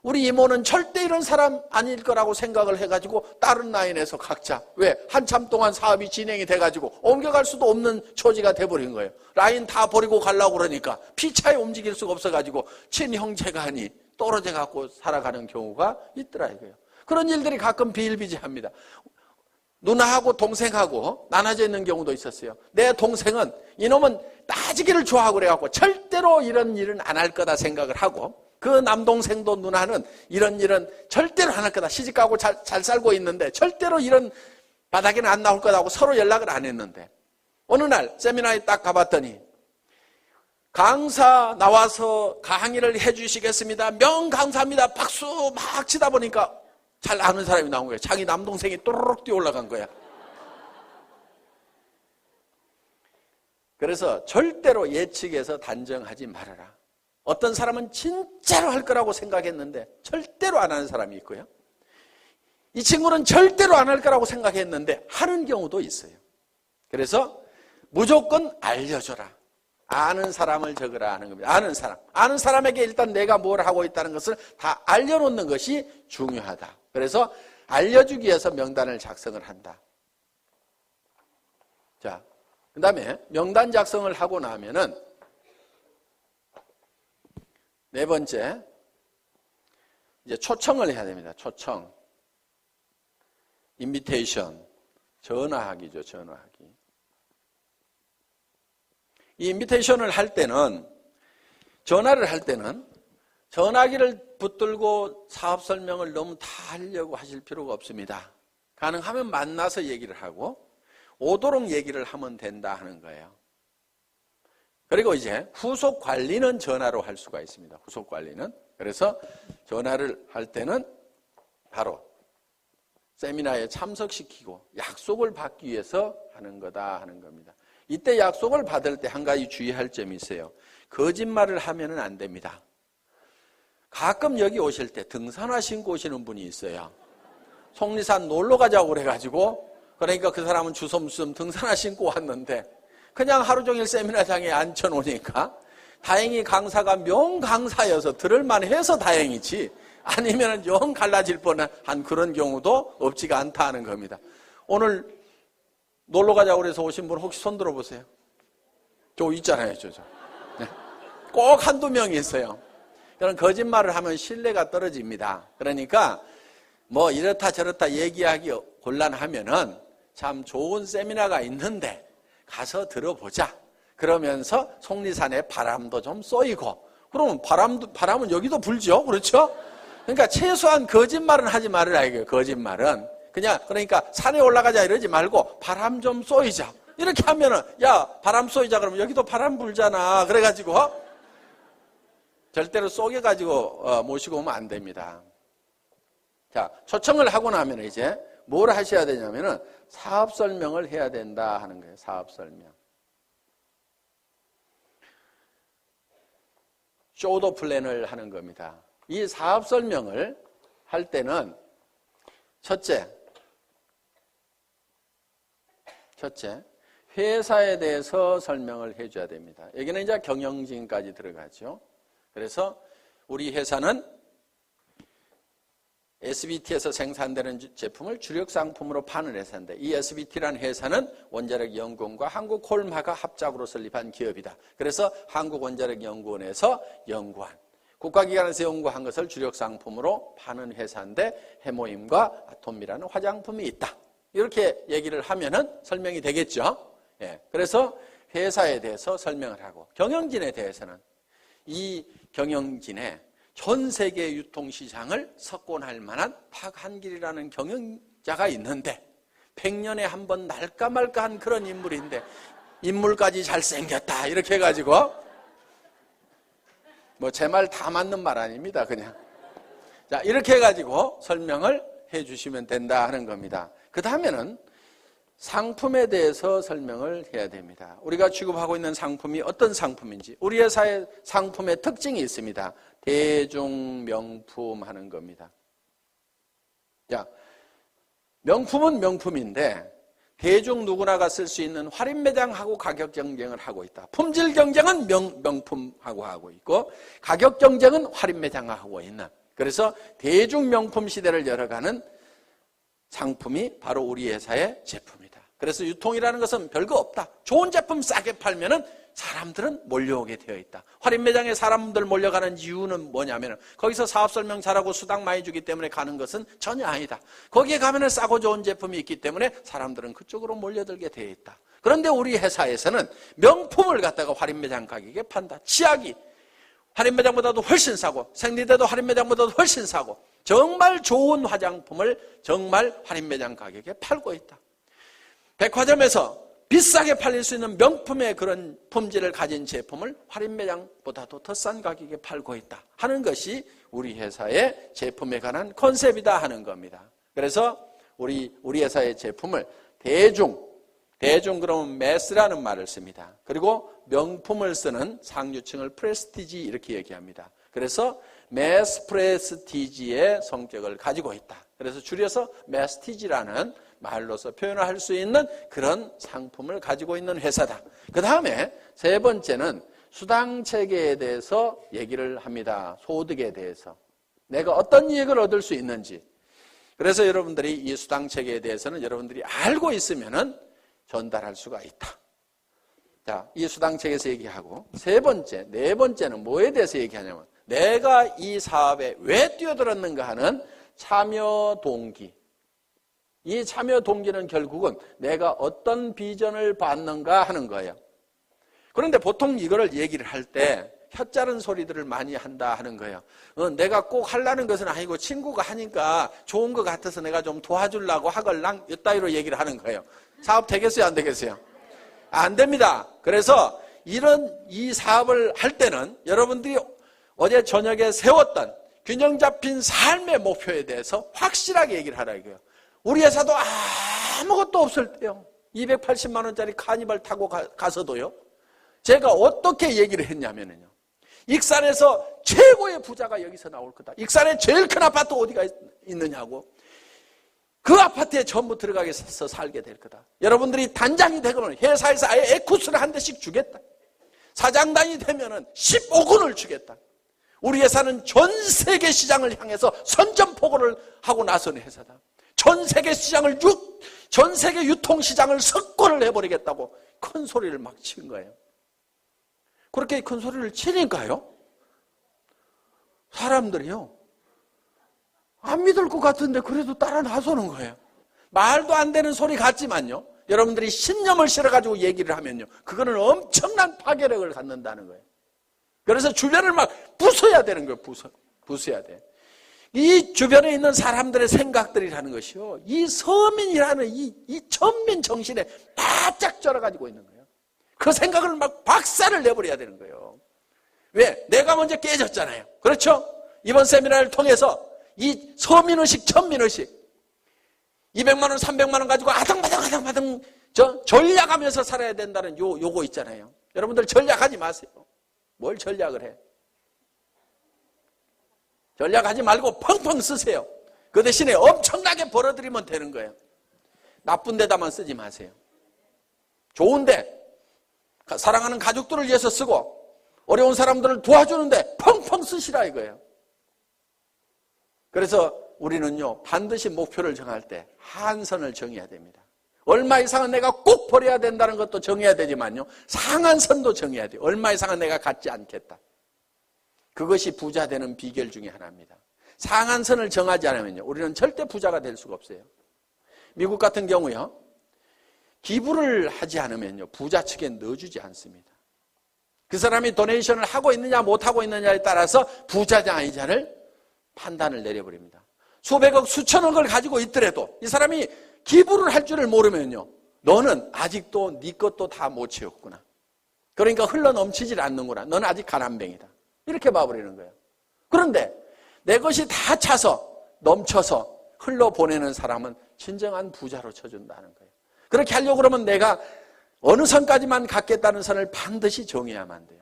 우리 이모는 절대 이런 사람 아닐 거라고 생각을 해가지고 다른 라인에서 각자 왜? 한참 동안 사업이 진행이 돼가지고 옮겨갈 수도 없는 처지가 돼버린 거예요. 라인 다 버리고 가려고 그러니까 피차에 움직일 수가 없어가지고 친형제간이 떨어져 갖고 살아가는 경우가 있더라 이거예요. 그런 일들이 가끔 비일비재합니다. 누나하고 동생하고 나눠져 있는 경우도 있었어요. 내 동생은 이놈은 따지기를 좋아하고 그래갖고 절대로 이런 일은 안 할 거다 생각을 하고 그 남동생도 누나는 이런 일은 절대로 안 할 거다. 시집가고 잘 살고 있는데 절대로 이런 바닥에는 안 나올 거다 하고 서로 연락을 안 했는데 어느 날 세미나에 딱 가봤더니 강사 나와서 강의를 해주시겠습니다. 명감사합니다. 박수 막 치다 보니까 잘 아는 사람이 나온 거예요. 자기 남동생이 또르륵 뛰어 올라간 거야. 그래서 절대로 예측해서 단정하지 말아라. 어떤 사람은 진짜로 할 거라고 생각했는데 절대로 안 하는 사람이 있고요. 이 친구는 절대로 안 할 거라고 생각했는데 하는 경우도 있어요. 그래서 무조건 알려줘라. 아는 사람을 적으라 하는 겁니다. 아는 사람에게 일단 내가 뭘 하고 있다는 것을 다 알려놓는 것이 중요하다. 그래서 알려주기 위해서 명단을 작성을 한다. 자, 그 다음에 명단 작성을 하고 나면은 네 번째, 이제 초청을 해야 됩니다. 초청. 인비테이션, 전화하기죠. 전화하기. 이 인비테이션을 할 때는, 전화를 할 때는 전화기를 붙들고 사업 설명을 너무 다 하려고 하실 필요가 없습니다. 가능하면 만나서 얘기를 하고 오도록 얘기를 하면 된다 하는 거예요. 그리고 이제 후속 관리는 전화로 할 수가 있습니다. 후속 관리는. 그래서 전화를 할 때는 바로 세미나에 참석시키고 약속을 받기 위해서 하는 거다 하는 겁니다. 이때 약속을 받을 때 한 가지 주의할 점이 있어요. 거짓말을 하면은 안 됩니다. 가끔 여기 오실 때 등산화 신고 오시는 분이 있어요. 속리산 놀러 가자고 그래가지고, 그러니까 그 사람은 주섬주섬 등산화 신고 왔는데 그냥 하루 종일 세미나장에 앉혀놓으니까 다행히 강사가 명강사여서 들을만 해서 다행이지, 아니면 영 갈라질 뻔한 그런 경우도 없지가 않다 하는 겁니다. 오늘 놀러 가자고 그래서 오신 분 혹시 손 들어보세요. 저 있잖아요. 저. 네. 꼭 한두 명이 있어요. 그런 거짓말을 하면 신뢰가 떨어집니다. 그러니까 뭐 이렇다 저렇다 얘기하기 곤란하면은 참 좋은 세미나가 있는데 가서 들어보자. 그러면서 속리산에 바람도 좀 쏘이고, 그러면 바람은 여기도 불죠. 그렇죠? 그러니까 최소한 거짓말은 하지 말으라 이거예요. 거짓말은. 그러니까 산에 올라가자 이러지 말고 바람 좀 쏘이자. 이렇게 하면은, 야, 바람 쏘이자 그러면 여기도 바람 불잖아. 그래가지고 절대로 쏘개가지고 모시고 오면 안 됩니다. 자, 초청을 하고 나면 이제 뭘 하셔야 되냐면은 사업 설명을 해야 된다 하는 거예요. 사업 설명. 쇼더 플랜을 하는 겁니다. 이 사업 설명을 할 때는 첫째, 회사에 대해서 설명을 해줘야 됩니다. 여기는 이제 경영진까지 들어가죠. 그래서 우리 회사는 SBT에서 생산되는 제품을 주력 상품으로 파는 회사인데, 이 SBT라는 회사는 원자력연구원과 한국콜마가 합작으로 설립한 기업이다. 그래서 한국원자력연구원에서 연구한, 국가기관에서 연구한 것을 주력 상품으로 파는 회사인데 해모임과 아톰이라는 화장품이 있다. 이렇게 얘기를 하면은 설명이 되겠죠. 예. 그래서 회사에 대해서 설명을 하고, 경영진에 대해서는 이 경영진의 전 세계 유통시장을 석권할 만한 박한길이라는 경영자가 있는데 100년에 한 번 날까 말까한 그런 인물인데 인물까지 잘생겼다 이렇게 해가지고, 뭐 제 말 다 맞는 말 아닙니다. 그냥 자, 이렇게 해가지고 설명을 해주시면 된다 하는 겁니다. 그 다음에는 상품에 대해서 설명을 해야 됩니다. 우리가 취급하고 있는 상품이 어떤 상품인지, 우리 회사의 상품의 특징이 있습니다. 대중명품 하는 겁니다. 자, 명품은 명품인데 대중 누구나가 쓸 수 있는 할인매장하고 가격 경쟁을 하고 있다. 품질 경쟁은 명품하고 하고 있고, 가격 경쟁은 할인매장하고 하고 있는, 그래서 대중명품 시대를 열어가는 상품이 바로 우리 회사의 제품이다. 그래서 유통이라는 것은 별거 없다. 좋은 제품 싸게 팔면은 사람들은 몰려오게 되어 있다. 할인매장에 사람들 몰려가는 이유는 뭐냐면 거기서 사업 설명 잘하고 수당 많이 주기 때문에 가는 것은 전혀 아니다. 거기에 가면은 싸고 좋은 제품이 있기 때문에 사람들은 그쪽으로 몰려들게 되어 있다. 그런데 우리 회사에서는 명품을 갖다가 할인매장 가격에 판다. 치약이 할인매장보다도 훨씬 싸고, 생리대도 할인매장보다도 훨씬 싸고, 정말 좋은 화장품을 정말 할인매장 가격에 팔고 있다. 백화점에서 비싸게 팔릴 수 있는 명품의 그런 품질을 가진 제품을 할인매장보다도 더 싼 가격에 팔고 있다 하는 것이 우리 회사의 제품에 관한 컨셉이다 하는 겁니다. 그래서 우리 회사의 제품을 대중 그러면 매스라는 말을 씁니다. 그리고 명품을 쓰는 상류층을 프레스티지 이렇게 얘기합니다. 그래서 매스 프레스티지의 성격을 가지고 있다. 그래서 줄여서 매스티지라는 말로서 표현할 수 있는 그런 상품을 가지고 있는 회사다. 그 다음에 세 번째는 수당체계에 대해서 얘기를 합니다. 소득에 대해서. 내가 어떤 이익을 얻을 수 있는지. 그래서 여러분들이 이 수당체계에 대해서는 여러분들이 알고 있으면은 전달할 수가 있다. 자, 이 수당체계에서 얘기하고, 네 번째는 뭐에 대해서 얘기하냐면 내가 이 사업에 왜 뛰어들었는가 하는 참여 동기. 이 참여 동기는 결국은 내가 어떤 비전을 받는가 하는 거예요. 그런데 보통 이거를 얘기를 할 때 혀짜른 소리들을 많이 한다 하는 거예요. 내가 꼭 하려는 것은 아니고 친구가 하니까 좋은 것 같아서 내가 좀 도와주려고 하걸랑 이따위로 얘기를 하는 거예요. 사업 되겠어요, 안 되겠어요? 안 됩니다. 그래서 이 사업을 할 때는 여러분들이 어제 저녁에 세웠던 균형 잡힌 삶의 목표에 대해서 확실하게 얘기를 하라 이거예요. 우리 회사도 아무것도 없을 때요. 280만 원짜리 카니발 타고 가서도요. 제가 어떻게 얘기를 했냐면요. 익산에서 최고의 부자가 여기서 나올 거다. 익산에 제일 큰 아파트 어디가 있느냐고. 그 아파트에 전부 들어가서 살게 될 거다. 여러분들이 단장이 되거나 회사에서 아예 에쿠스를 한 대씩 주겠다. 사장단이 되면은 15군을 주겠다. 우리 회사는 전 세계 시장을 향해서 선전포고를 하고 나선 회사다. 전 세계 시장을 전 세계 유통 시장을 석권을 해버리겠다고 큰 소리를 막 친 거예요. 그렇게 큰 소리를 치니까요, 사람들이요, 안 믿을 것 같은데 그래도 따라 나서는 거예요. 말도 안 되는 소리 같지만요, 여러분들이 신념을 실어가지고 얘기를 하면요, 그거는 엄청난 파괴력을 갖는다는 거예요. 그래서 주변을 막 부숴야 되는 거예요. 부숴야 돼. 이 주변에 있는 사람들의 생각들이라는 것이요, 이 서민이라는 이 천민 정신에 바짝 쩔어가지고 있는 거예요. 그 생각을 막 박살을 내버려야 되는 거예요. 왜? 내가 먼저 깨졌잖아요. 그렇죠? 이번 세미나를 통해서 이 서민의식, 천민의식 200만 원, 300만 원 가지고 아등바등 전략하면서 살아야 된다는 요거 있잖아요. 여러분들 전략하지 마세요. 뭘 전략을 해? 전략하지 말고 펑펑 쓰세요. 그 대신에 엄청나게 벌어들이면 되는 거예요. 나쁜 데다만 쓰지 마세요. 좋은데 사랑하는 가족들을 위해서 쓰고 어려운 사람들을 도와주는데 펑펑 쓰시라 이거예요. 그래서 우리는요, 반드시 목표를 정할 때 한선을 정해야 됩니다. 얼마 이상은 내가 꼭 버려야 된다는 것도 정해야 되지만요, 상한선도 정해야 돼요. 얼마 이상은 내가 갖지 않겠다. 그것이 부자 되는 비결 중에 하나입니다. 상한선을 정하지 않으면요, 우리는 절대 부자가 될 수가 없어요. 미국 같은 경우요, 기부를 하지 않으면요, 부자 측에 넣어주지 않습니다. 그 사람이 도네이션을 하고 있느냐 못하고 있느냐에 따라서 부자냐 아니냐를 판단을 내려버립니다. 수백억 수천억을 가지고 있더라도 이 사람이 기부를 할 줄을 모르면요, 너는 아직도 네 것도 다 못 채웠구나. 그러니까 흘러넘치질 않는구나. 너는 아직 가난뱅이다. 이렇게 봐버리는 거예요. 그런데 내 것이 다 차서 넘쳐서 흘러보내는 사람은 진정한 부자로 쳐준다는 거예요. 그렇게 하려고 그러면 내가 어느 선까지만 갖겠다는 선을 반드시 정해야만 돼요.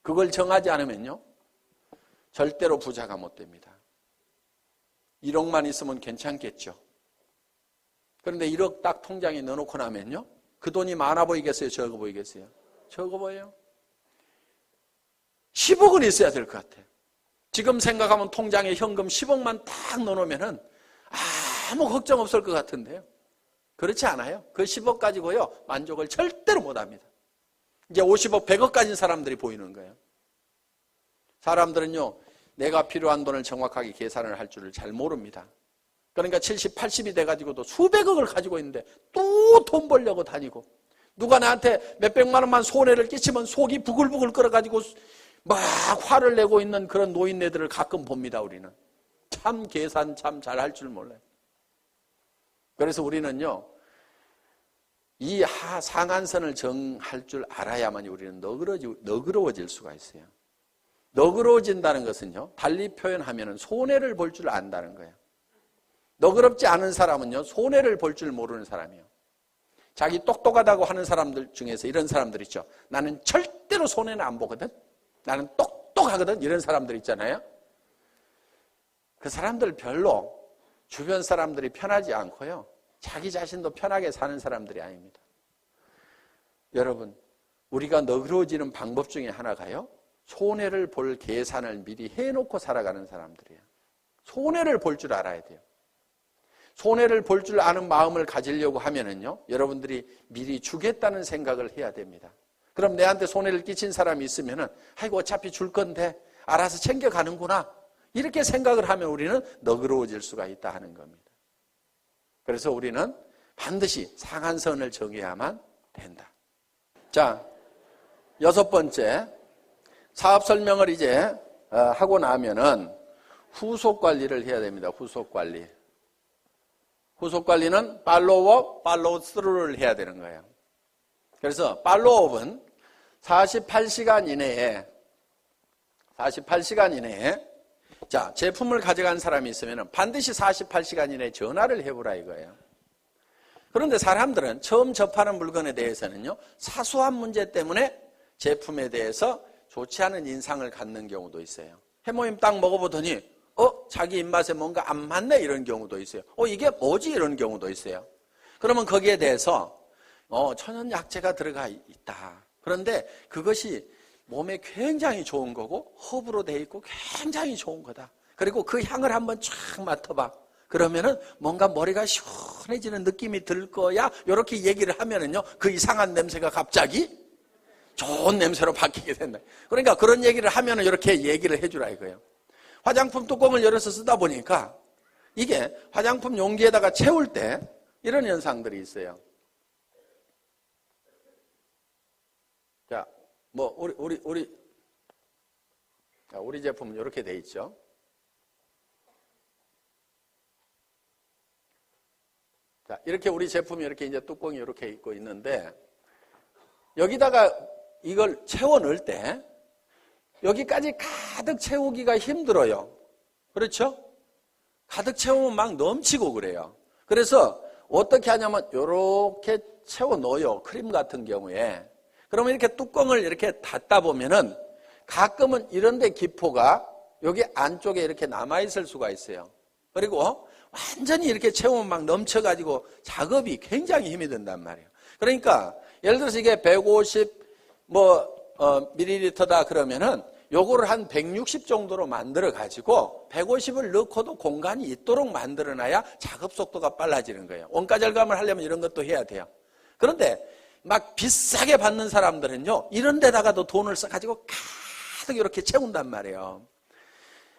그걸 정하지 않으면요, 절대로 부자가 못 됩니다. 1억만 있으면 괜찮겠죠. 그런데 1억 딱 통장에 넣어놓고 나면요, 그 돈이 많아 보이겠어요? 적어 보이겠어요? 적어 보여요. 10억은 있어야 될 것 같아요. 지금 생각하면 통장에 현금 10억만 딱 넣어놓으면 아무 걱정 없을 것 같은데요. 그렇지 않아요. 그 10억 가지고요, 만족을 절대로 못합니다. 이제 50억, 100억 가진 사람들이 보이는 거예요. 사람들은요, 내가 필요한 돈을 정확하게 계산을 할 줄을 잘 모릅니다. 그러니까 70, 80이 돼가지고도 수백억을 가지고 있는데 또 돈 벌려고 다니고, 누가 나한테 몇백만 원만 손해를 끼치면 속이 부글부글 끓어가지고 막 화를 내고 있는 그런 노인네들을 가끔 봅니다. 우리는 참 계산 참 잘 할 줄 몰라요. 그래서 우리는요, 이 상한선을 정할 줄 알아야만 우리는 너그러워질 수가 있어요. 너그러워진다는 것은요, 달리 표현하면 손해를 볼 줄 안다는 거예요. 너그럽지 않은 사람은요, 손해를 볼 줄 모르는 사람이에요. 자기 똑똑하다고 하는 사람들 중에서 이런 사람들 있죠. 나는 절대로 손해는 안 보거든. 나는 똑똑하거든. 이런 사람들 있잖아요. 그 사람들 별로 주변 사람들이 편하지 않고요, 자기 자신도 편하게 사는 사람들이 아닙니다. 여러분, 우리가 너그러워지는 방법 중에 하나가요, 손해를 볼 계산을 미리 해놓고 살아가는 사람들이에요. 손해를 볼 줄 알아야 돼요. 손해를 볼 줄 아는 마음을 가지려고 하면은요, 여러분들이 미리 주겠다는 생각을 해야 됩니다. 그럼 내한테 손해를 끼친 사람이 있으면은, 아이고 어차피 줄 건데 알아서 챙겨가는구나, 이렇게 생각을 하면 우리는 너그러워질 수가 있다 하는 겁니다. 그래서 우리는 반드시 상한선을 정해야만 된다. 자, 6번째, 사업 설명을 이제 하고 나면은 후속 관리를 해야 됩니다. 후속 관리. 후속 관리는 팔로우업, 팔로우 스루를 해야 되는 거예요. 그래서 팔로우업은 48시간 이내에 자, 제품을 가져간 사람이 있으면 반드시 48시간 이내에 전화를 해보라 이거예요. 그런데 사람들은 처음 접하는 물건에 대해서는요, 사소한 문제 때문에 제품에 대해서 좋지 않은 인상을 갖는 경우도 있어요. 해모임 딱 먹어보더니 자기 입맛에 뭔가 안 맞네 이런 경우도 있어요. 이게 뭐지 이런 경우도 있어요. 그러면 거기에 대해서 천연약재가 들어가 있다. 그런데 그것이 몸에 굉장히 좋은 거고 허브로 돼 있고 굉장히 좋은 거다. 그리고 그 향을 한번 쫙 맡아봐. 그러면은 뭔가 머리가 시원해지는 느낌이 들 거야. 이렇게 얘기를 하면은요, 그 이상한 냄새가 갑자기 좋은 냄새로 바뀌게 된다. 그러니까 그런 얘기를 하면은 이렇게 얘기를 해주라 이거예요. 화장품 뚜껑을 열어서 쓰다 보니까 이게 화장품 용기에다가 채울 때 이런 현상들이 있어요. 자, 뭐 우리 제품은 이렇게 돼 있죠. 자, 이렇게 우리 제품이 이렇게 이제 뚜껑이 이렇게 있고 있는데 여기다가 이걸 채워 넣을 때 여기까지 가득 채우기가 힘들어요. 그렇죠? 가득 채우면 막 넘치고 그래요. 그래서 어떻게 하냐면 이렇게 채워 넣어요. 크림 같은 경우에. 그러면 이렇게 뚜껑을 이렇게 닫다 보면은 가끔은 이런데 기포가 여기 안쪽에 이렇게 남아있을 수가 있어요. 그리고 완전히 이렇게 채우면 막 넘쳐가지고 작업이 굉장히 힘이 든단 말이에요. 그러니까 예를 들어서 이게 150 밀리리터다 그러면은 요거를 한 160 정도로 만들어 가지고 150을 넣고도 공간이 있도록 만들어 놔야 작업 속도가 빨라지는 거예요. 원가 절감을 하려면 이런 것도 해야 돼요. 그런데 막 비싸게 받는 사람들은요, 이런 데다가도 돈을 써가지고 가득 이렇게 채운단 말이에요.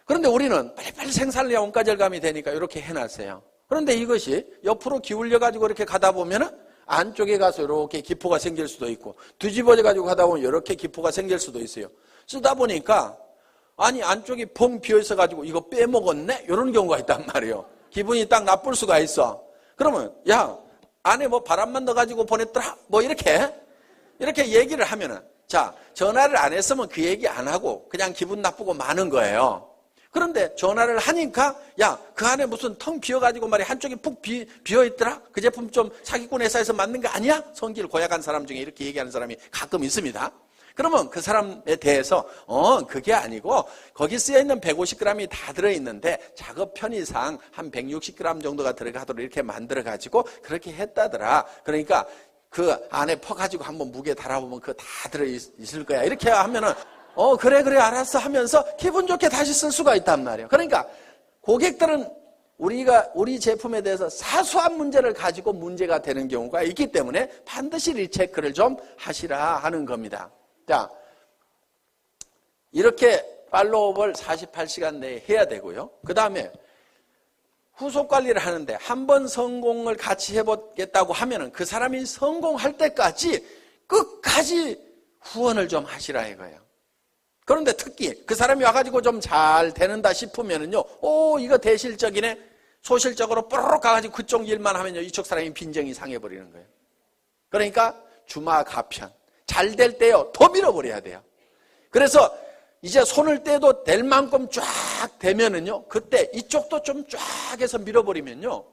그런데 우리는 빨리빨리 생산을 해야 원가 절감이 되니까 이렇게 해놨어요. 그런데 이것이 옆으로 기울여가지고 이렇게 가다 보면은 안쪽에 가서 이렇게 기포가 생길 수도 있고, 뒤집어져가지고 가다 보면 이렇게 기포가 생길 수도 있어요. 쓰다 보니까, 아니, 안쪽이 펑 비어있어가지고 이거 빼먹었네? 이런 경우가 있단 말이에요. 기분이 딱 나쁠 수가 있어. 그러면, 야, 안에 뭐 바람만 넣어가지고 보냈더라? 뭐 이렇게 얘기를 하면은, 자, 전화를 안 했으면 그 얘기 안 하고 그냥 기분 나쁘고 마는 거예요. 그런데 전화를 하니까, 야, 그 안에 무슨 텅 비어가지고 말이야, 한쪽이 푹 비어있더라? 그 제품 좀 사기꾼 회사에서 만든 거 아니야? 성질 고약한 사람 중에 이렇게 얘기하는 사람이 가끔 있습니다. 그러면 그 사람에 대해서, 그게 아니고, 거기 쓰여있는 150g이 다 들어있는데, 작업 편의상 한 160g 정도가 들어가도록 이렇게 만들어가지고, 그렇게 했다더라. 그러니까, 그 안에 퍼가지고 한번 무게 달아보면 그거 다 들어있을 거야. 이렇게 하면은, 그래, 알았어 하면서 기분 좋게 다시 쓸 수가 있단 말이에요. 그러니까 고객들은 우리 제품에 대해서 사소한 문제를 가지고 문제가 되는 경우가 있기 때문에 반드시 리체크를 좀 하시라 하는 겁니다. 자, 이렇게 팔로우업을 48시간 내에 해야 되고요. 그 다음에 후속 관리를 하는데 한 번 성공을 같이 해보겠다고 하면은 그 사람이 성공할 때까지 끝까지 후원을 좀 하시라 이거예요. 그런데 특히 그 사람이 와가지고 좀 잘 되는다 싶으면은요, 이거 대실적이네. 소실적으로 뽀로록 가가지고 그쪽 일만 하면요, 이쪽 사람이 빈정이 상해버리는 거예요. 그러니까 주마가편. 잘 될 때요, 더 밀어버려야 돼요. 그래서 이제 손을 떼도 될 만큼 쫙 되면은요, 그때 이쪽도 좀 쫙 해서 밀어버리면요,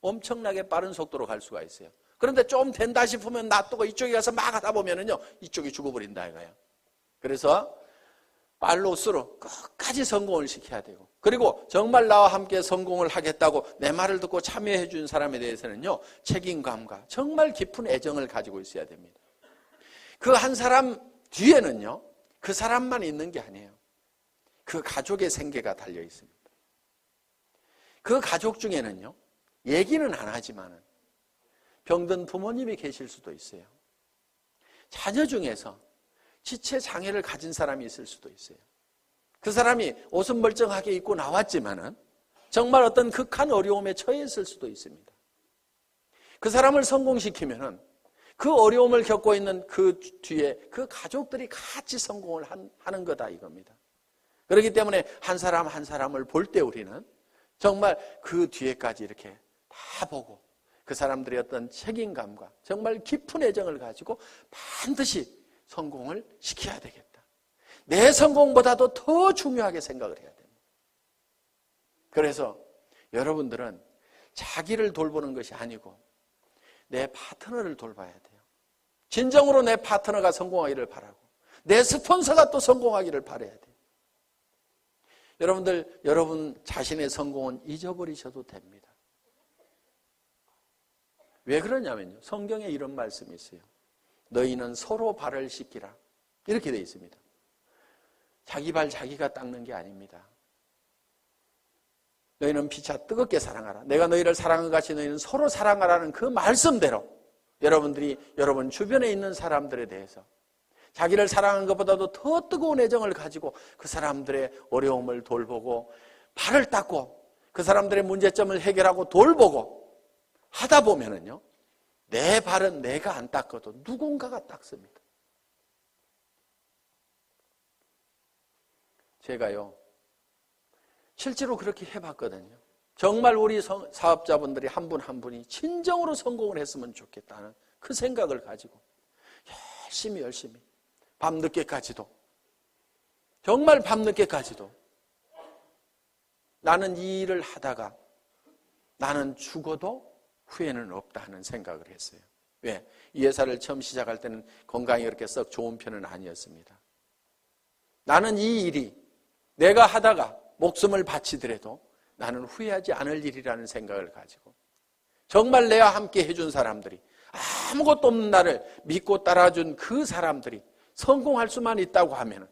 엄청나게 빠른 속도로 갈 수가 있어요. 그런데 좀 된다 싶으면 놔두고 이쪽에 가서 막 하다 보면은요, 이쪽이 죽어버린다 이거예요. 그래서 팔로우스루 끝까지 성공을 시켜야 되고, 그리고 정말 나와 함께 성공을 하겠다고 내 말을 듣고 참여해 준 사람에 대해서는요, 책임감과 정말 깊은 애정을 가지고 있어야 됩니다. 그 한 사람 뒤에는요, 그 사람만 있는 게 아니에요. 그 가족의 생계가 달려 있습니다. 그 가족 중에는요, 얘기는 안 하지만은 병든 부모님이 계실 수도 있어요. 자녀 중에서 지체 장애를 가진 사람이 있을 수도 있어요. 그 사람이 옷은 멀쩡하게 입고 나왔지만은 정말 어떤 극한 어려움에 처해 있을 수도 있습니다. 그 사람을 성공시키면은 그 어려움을 겪고 있는 그 뒤에 그 가족들이 같이 성공을 하는 거다 이겁니다. 그렇기 때문에 한 사람 한 사람을 볼 때 우리는 정말 그 뒤에까지 이렇게 다 보고 그 사람들의 어떤 책임감과 정말 깊은 애정을 가지고 반드시 성공을 시켜야 되겠다. 내 성공보다도 더 중요하게 생각을 해야 됩니다. 그래서 여러분들은 자기를 돌보는 것이 아니고 내 파트너를 돌봐야 돼요. 진정으로 내 파트너가 성공하기를 바라고 내 스폰서가 또 성공하기를 바라야 돼요. 여러분들, 여러분 자신의 성공은 잊어버리셔도 됩니다. 왜 그러냐면요. 성경에 이런 말씀이 있어요. 너희는 서로 발을 씻기라. 이렇게 되어 있습니다. 자기 발 자기가 닦는 게 아닙니다. 너희는 피차 뜨겁게 사랑하라. 내가 너희를 사랑한 같이 너희는 서로 사랑하라는 그 말씀대로 여러분들이 여러분 주변에 있는 사람들에 대해서 자기를 사랑하는 것보다도 더 뜨거운 애정을 가지고 그 사람들의 어려움을 돌보고 발을 닦고 그 사람들의 문제점을 해결하고 돌보고 하다 보면은요, 내 발은 내가 안 닦아도 누군가가 닦습니다. 제가요, 실제로 그렇게 해봤거든요. 정말 우리 사업자분들이 한 분 한 분이 진정으로 성공을 했으면 좋겠다는 그 생각을 가지고 열심히 밤늦게까지도 정말 밤늦게까지도 나는 이 일을 하다가 나는 죽어도 후회는 없다 하는 생각을 했어요. 왜? 이 회사를 처음 시작할 때는 건강이 그렇게 썩 좋은 편은 아니었습니다. 나는 이 일이 내가 하다가 목숨을 바치더라도 나는 후회하지 않을 일이라는 생각을 가지고 정말 내와 함께 해준 사람들이 아무것도 없는 나를 믿고 따라준 그 사람들이 성공할 수만 있다고 하면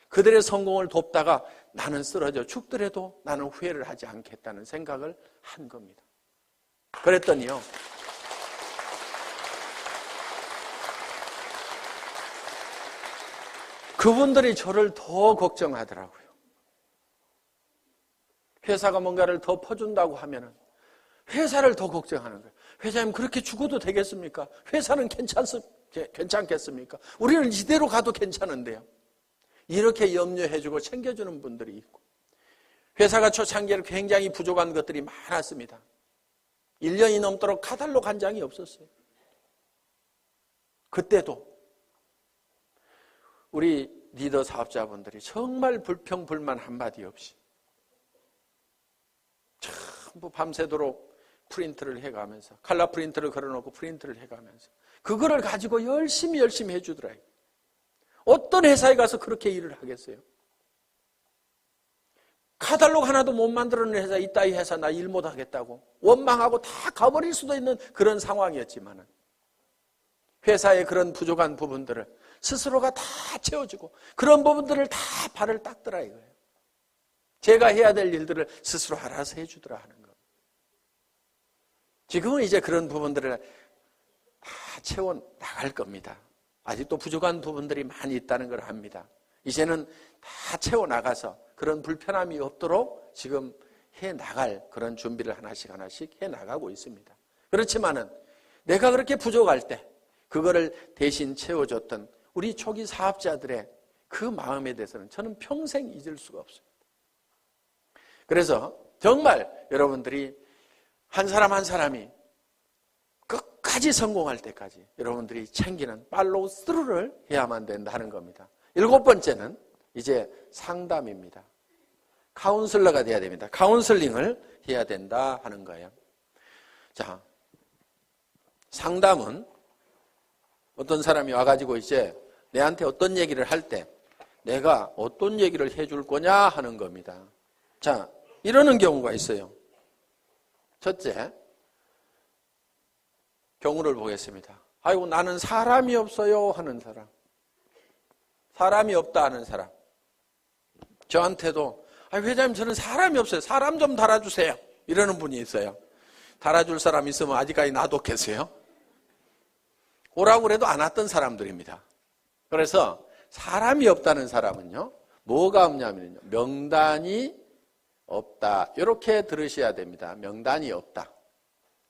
그들의 성공을 돕다가 나는 쓰러져 죽더라도 나는 후회를 하지 않겠다는 생각을 한 겁니다. 그랬더니요, 그분들이 저를 더 걱정하더라고요. 회사가 뭔가를 더 퍼준다고 하면은 회사를 더 걱정하는 거예요. 회장님 그렇게 죽어도 되겠습니까? 회사는 괜찮겠습니까? 우리는 이대로 가도 괜찮은데요. 이렇게 염려해주고 챙겨주는 분들이 있고, 회사가 초창기에 굉장히 부족한 것들이 많았습니다. 1년이 넘도록 카탈로그 한 장이 없었어요. 그때도 우리 리더 사업자분들이 정말 불평불만 한마디 없이 전부 밤새도록 프린트를 해가면서 칼라 프린트를 걸어놓고 프린트를 해가면서 그거를 가지고 열심히 해주더라고요. 어떤 회사에 가서 그렇게 일을 하겠어요? 카탈로그 하나도 못 만들어낸 회사, 이따위 회사 나 일 못하겠다고 원망하고 다 가버릴 수도 있는 그런 상황이었지만은 회사의 그런 부족한 부분들을 스스로가 다 채워주고 그런 부분들을 다 발을 닦더라 이거예요. 제가 해야 될 일들을 스스로 알아서 해주더라 하는 거. 지금은 이제 그런 부분들을 다 채워 나갈 겁니다. 아직도 부족한 부분들이 많이 있다는 걸 압니다. 이제는 다 채워 나가서 그런 불편함이 없도록 지금 해 나갈 그런 준비를 하나씩 해 나가고 있습니다. 그렇지만은 내가 그렇게 부족할 때 그거를 대신 채워줬던 우리 초기 사업자들의 그 마음에 대해서는 저는 평생 잊을 수가 없습니다. 그래서 정말 여러분들이 한 사람 한 사람이 끝까지 성공할 때까지 여러분들이 챙기는 팔로우 스루를 해야만 된다는 겁니다. 7번째는 이제 상담입니다. 카운슬러가 돼야 됩니다. 카운슬링을 해야 된다 하는 거예요. 자, 상담은 어떤 사람이 와가지고 이제 내한테 어떤 얘기를 할 때 내가 어떤 얘기를 해줄 거냐 하는 겁니다. 자, 이러는 경우가 있어요. 첫째, 경우를 보겠습니다. 아이고, 나는 사람이 없어요 하는 사람. 사람이 없다 하는 사람. 저한테도, 회장님 저는 사람이 없어요. 사람 좀 달아주세요. 이러는 분이 있어요. 달아줄 사람 있으면 아직까지 놔뒀겠어요? 오라고 그래도 안 왔던 사람들입니다. 그래서 사람이 없다는 사람은요, 뭐가 없냐면요, 명단이 없다. 이렇게 들으셔야 됩니다. 명단이 없다.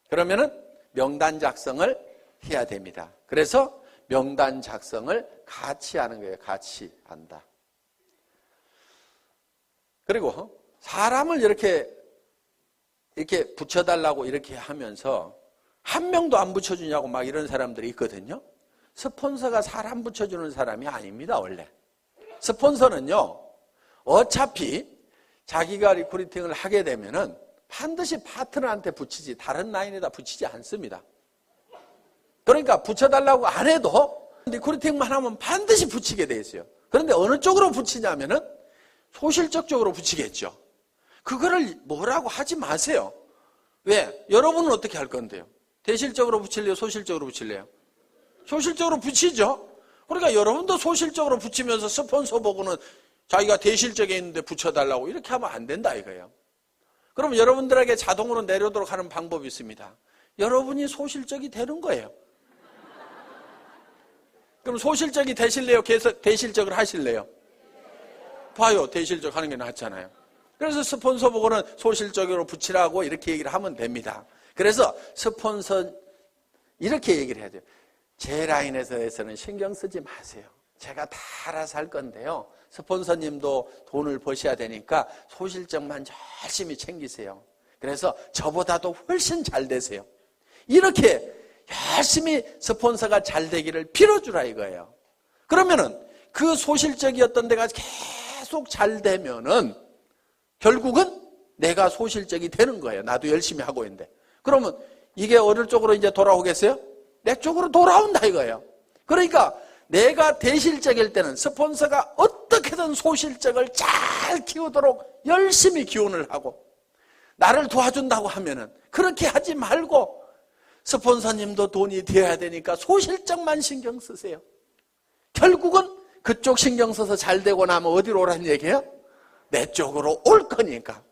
그러면은 명단 작성을 해야 됩니다. 그래서 명단 작성을 같이 하는 거예요. 같이 한다. 그리고 사람을 이렇게 붙여달라고 이렇게 하면서 한 명도 안 붙여주냐고 막 이런 사람들이 있거든요. 스폰서가 사람 붙여주는 사람이 아닙니다, 원래. 스폰서는요, 어차피 자기가 리크루팅을 하게 되면은 반드시 파트너한테 붙이지 다른 라인에다 붙이지 않습니다. 그러니까 붙여달라고 안 해도 리크루팅만 하면 반드시 붙이게 돼 있어요. 그런데 어느 쪽으로 붙이냐면은 소실적 쪽으로 붙이겠죠. 그거를 뭐라고 하지 마세요. 왜? 여러분은 어떻게 할 건데요? 대실적으로 붙일래요? 소실적으로 붙일래요? 소실적으로 붙이죠. 그러니까 여러분도 소실적으로 붙이면서 스폰서 보고는 자기가 대실적에 있는데 붙여달라고 이렇게 하면 안 된다 이거예요. 그럼 여러분들에게 자동으로 내려오도록 하는 방법이 있습니다. 여러분이 소실적이 되는 거예요. 그럼 소실적이 되실래요? 대실적을 하실래요? 봐요. 대실적 하는 게 낫잖아요. 그래서 스폰서 보고는 소실적으로 붙이라고 이렇게 얘기를 하면 됩니다. 그래서 스폰서 이렇게 얘기를 해야 돼요. 제 라인에서는 신경 쓰지 마세요. 제가 다 알아서 할 건데요. 스폰서님도 돈을 버셔야 되니까 소실적만 열심히 챙기세요. 그래서 저보다도 훨씬 잘 되세요. 이렇게 열심히 스폰서가 잘 되기를 빌어주라 이거예요. 그러면은 그 소실적이었던 데가 계속 잘 되면은 결국은 내가 소실적이 되는 거예요. 나도 열심히 하고 있는데. 그러면 이게 어느 쪽으로 이제 돌아오겠어요? 내 쪽으로 돌아온다 이거예요. 그러니까 내가 대실적일 때는 스폰서가 어떻게든 소실적을 잘 키우도록 열심히 기원을 하고 나를 도와준다고 하면은 그렇게 하지 말고 스폰서님도 돈이 되어야 되니까 소실적만 신경 쓰세요. 결국은 그쪽 신경 써서 잘 되고 나면 어디로 오라는 얘기예요? 내 쪽으로 올 거니까.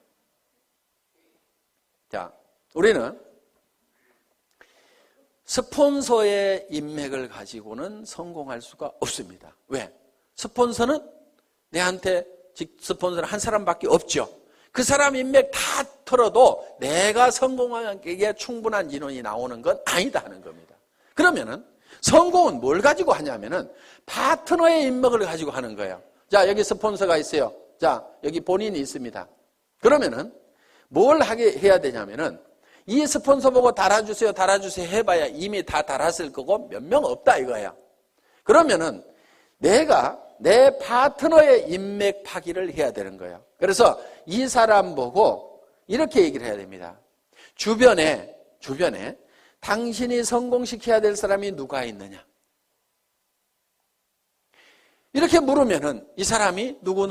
자, 우리는 스폰서의 인맥을 가지고는 성공할 수가 없습니다. 왜? 스폰서는 내한테 스폰서는 한 사람밖에 없죠. 그 사람 인맥 다 털어도 내가 성공하기에 충분한 인원이 나오는 건 아니다 하는 겁니다. 그러면은 성공은 뭘 가지고 하냐면은 파트너의 인맥을 가지고 하는 거예요. 자, 여기 스폰서가 있어요. 자, 여기 본인이 있습니다. 그러면은 뭘 해야 되냐면은 이 스폰서 보고 달아주세요 해봐야 이미 다 달았을 거고 몇 명 없다 이거야. 그러면은 내가 내 파트너의 인맥 파기를 해야 되는 거예요. 그래서 이 사람 보고 이렇게 얘기를 해야 됩니다. 주변에 당신이 성공시켜야 될 사람이 누가 있느냐. 이렇게 물으면은 이 사람이 누구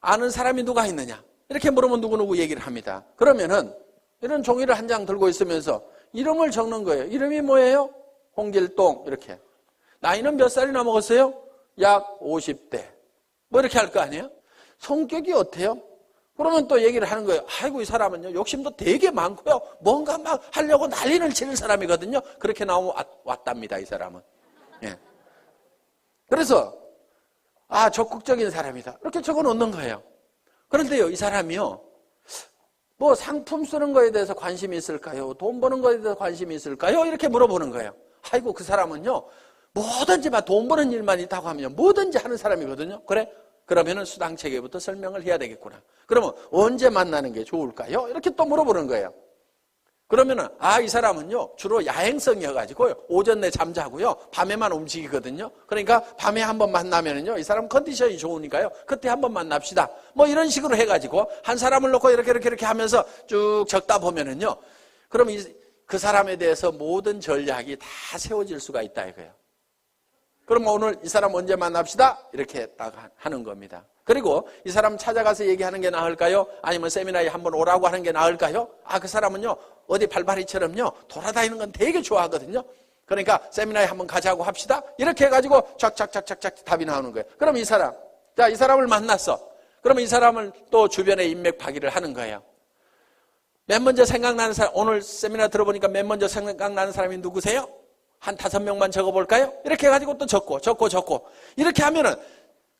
아는 사람이 누가 있느냐. 이렇게 물으면 누구 얘기를 합니다. 그러면은 이런 종이를 한 장 들고 있으면서 이름을 적는 거예요. 이름이 뭐예요? 홍길동 이렇게. 나이는 몇 살이나 먹었어요? 약 50대. 뭐 이렇게 할 거 아니에요? 성격이 어때요? 그러면 또 얘기를 하는 거예요. 아이고 이 사람은요 욕심도 되게 많고요. 뭔가 막 하려고 난리를 치는 사람이거든요. 그렇게 나오면 왔답니다 이 사람은. 예. 그래서 적극적인 사람이다. 이렇게 적어 놓는 거예요. 그런데요 이 사람이요. 뭐 상품 쓰는 거에 대해서 관심이 있을까요? 돈 버는 거에 대해서 관심이 있을까요? 이렇게 물어보는 거예요. 아이고 그 사람은요 뭐든지 막 돈 버는 일만 있다고 하면 뭐든지 하는 사람이거든요. 그래? 그러면은 수당 체계부터 설명을 해야 되겠구나. 그러면 언제 만나는 게 좋을까요? 이렇게 또 물어보는 거예요. 그러면은 이 사람은요 주로 야행성이어가지고요 오전 내 잠자고요 밤에만 움직이거든요. 그러니까 밤에 한번 만나면은요 이 사람 컨디션이 좋으니까요 그때 한번 만납시다. 뭐 이런 식으로 해가지고 한 사람을 놓고 이렇게 하면서 쭉 적다 보면은요 그럼 그 사람에 대해서 모든 전략이 다 세워질 수가 있다 이거예요. 그럼 오늘 이 사람 언제 만납시다? 이렇게 딱 하는 겁니다. 그리고 이 사람 찾아가서 얘기하는 게 나을까요? 아니면 세미나에 한번 오라고 하는 게 나을까요? 그 사람은요 어디 발바리처럼요 돌아다니는 건 되게 좋아하거든요. 그러니까 세미나에 한번 가자고 합시다. 이렇게 해가지고 쫙쫙쫙쫙 답이 나오는 거예요. 그럼 이 사람을 만났어. 그러면 이 사람을 또 주변에 인맥 파기를 하는 거예요. 맨 먼저 생각나는 사람, 오늘 세미나 들어보니까 맨 먼저 생각나는 사람이 누구세요? 한 5명만 적어볼까요? 이렇게 해가지고 또 적고 이렇게 하면은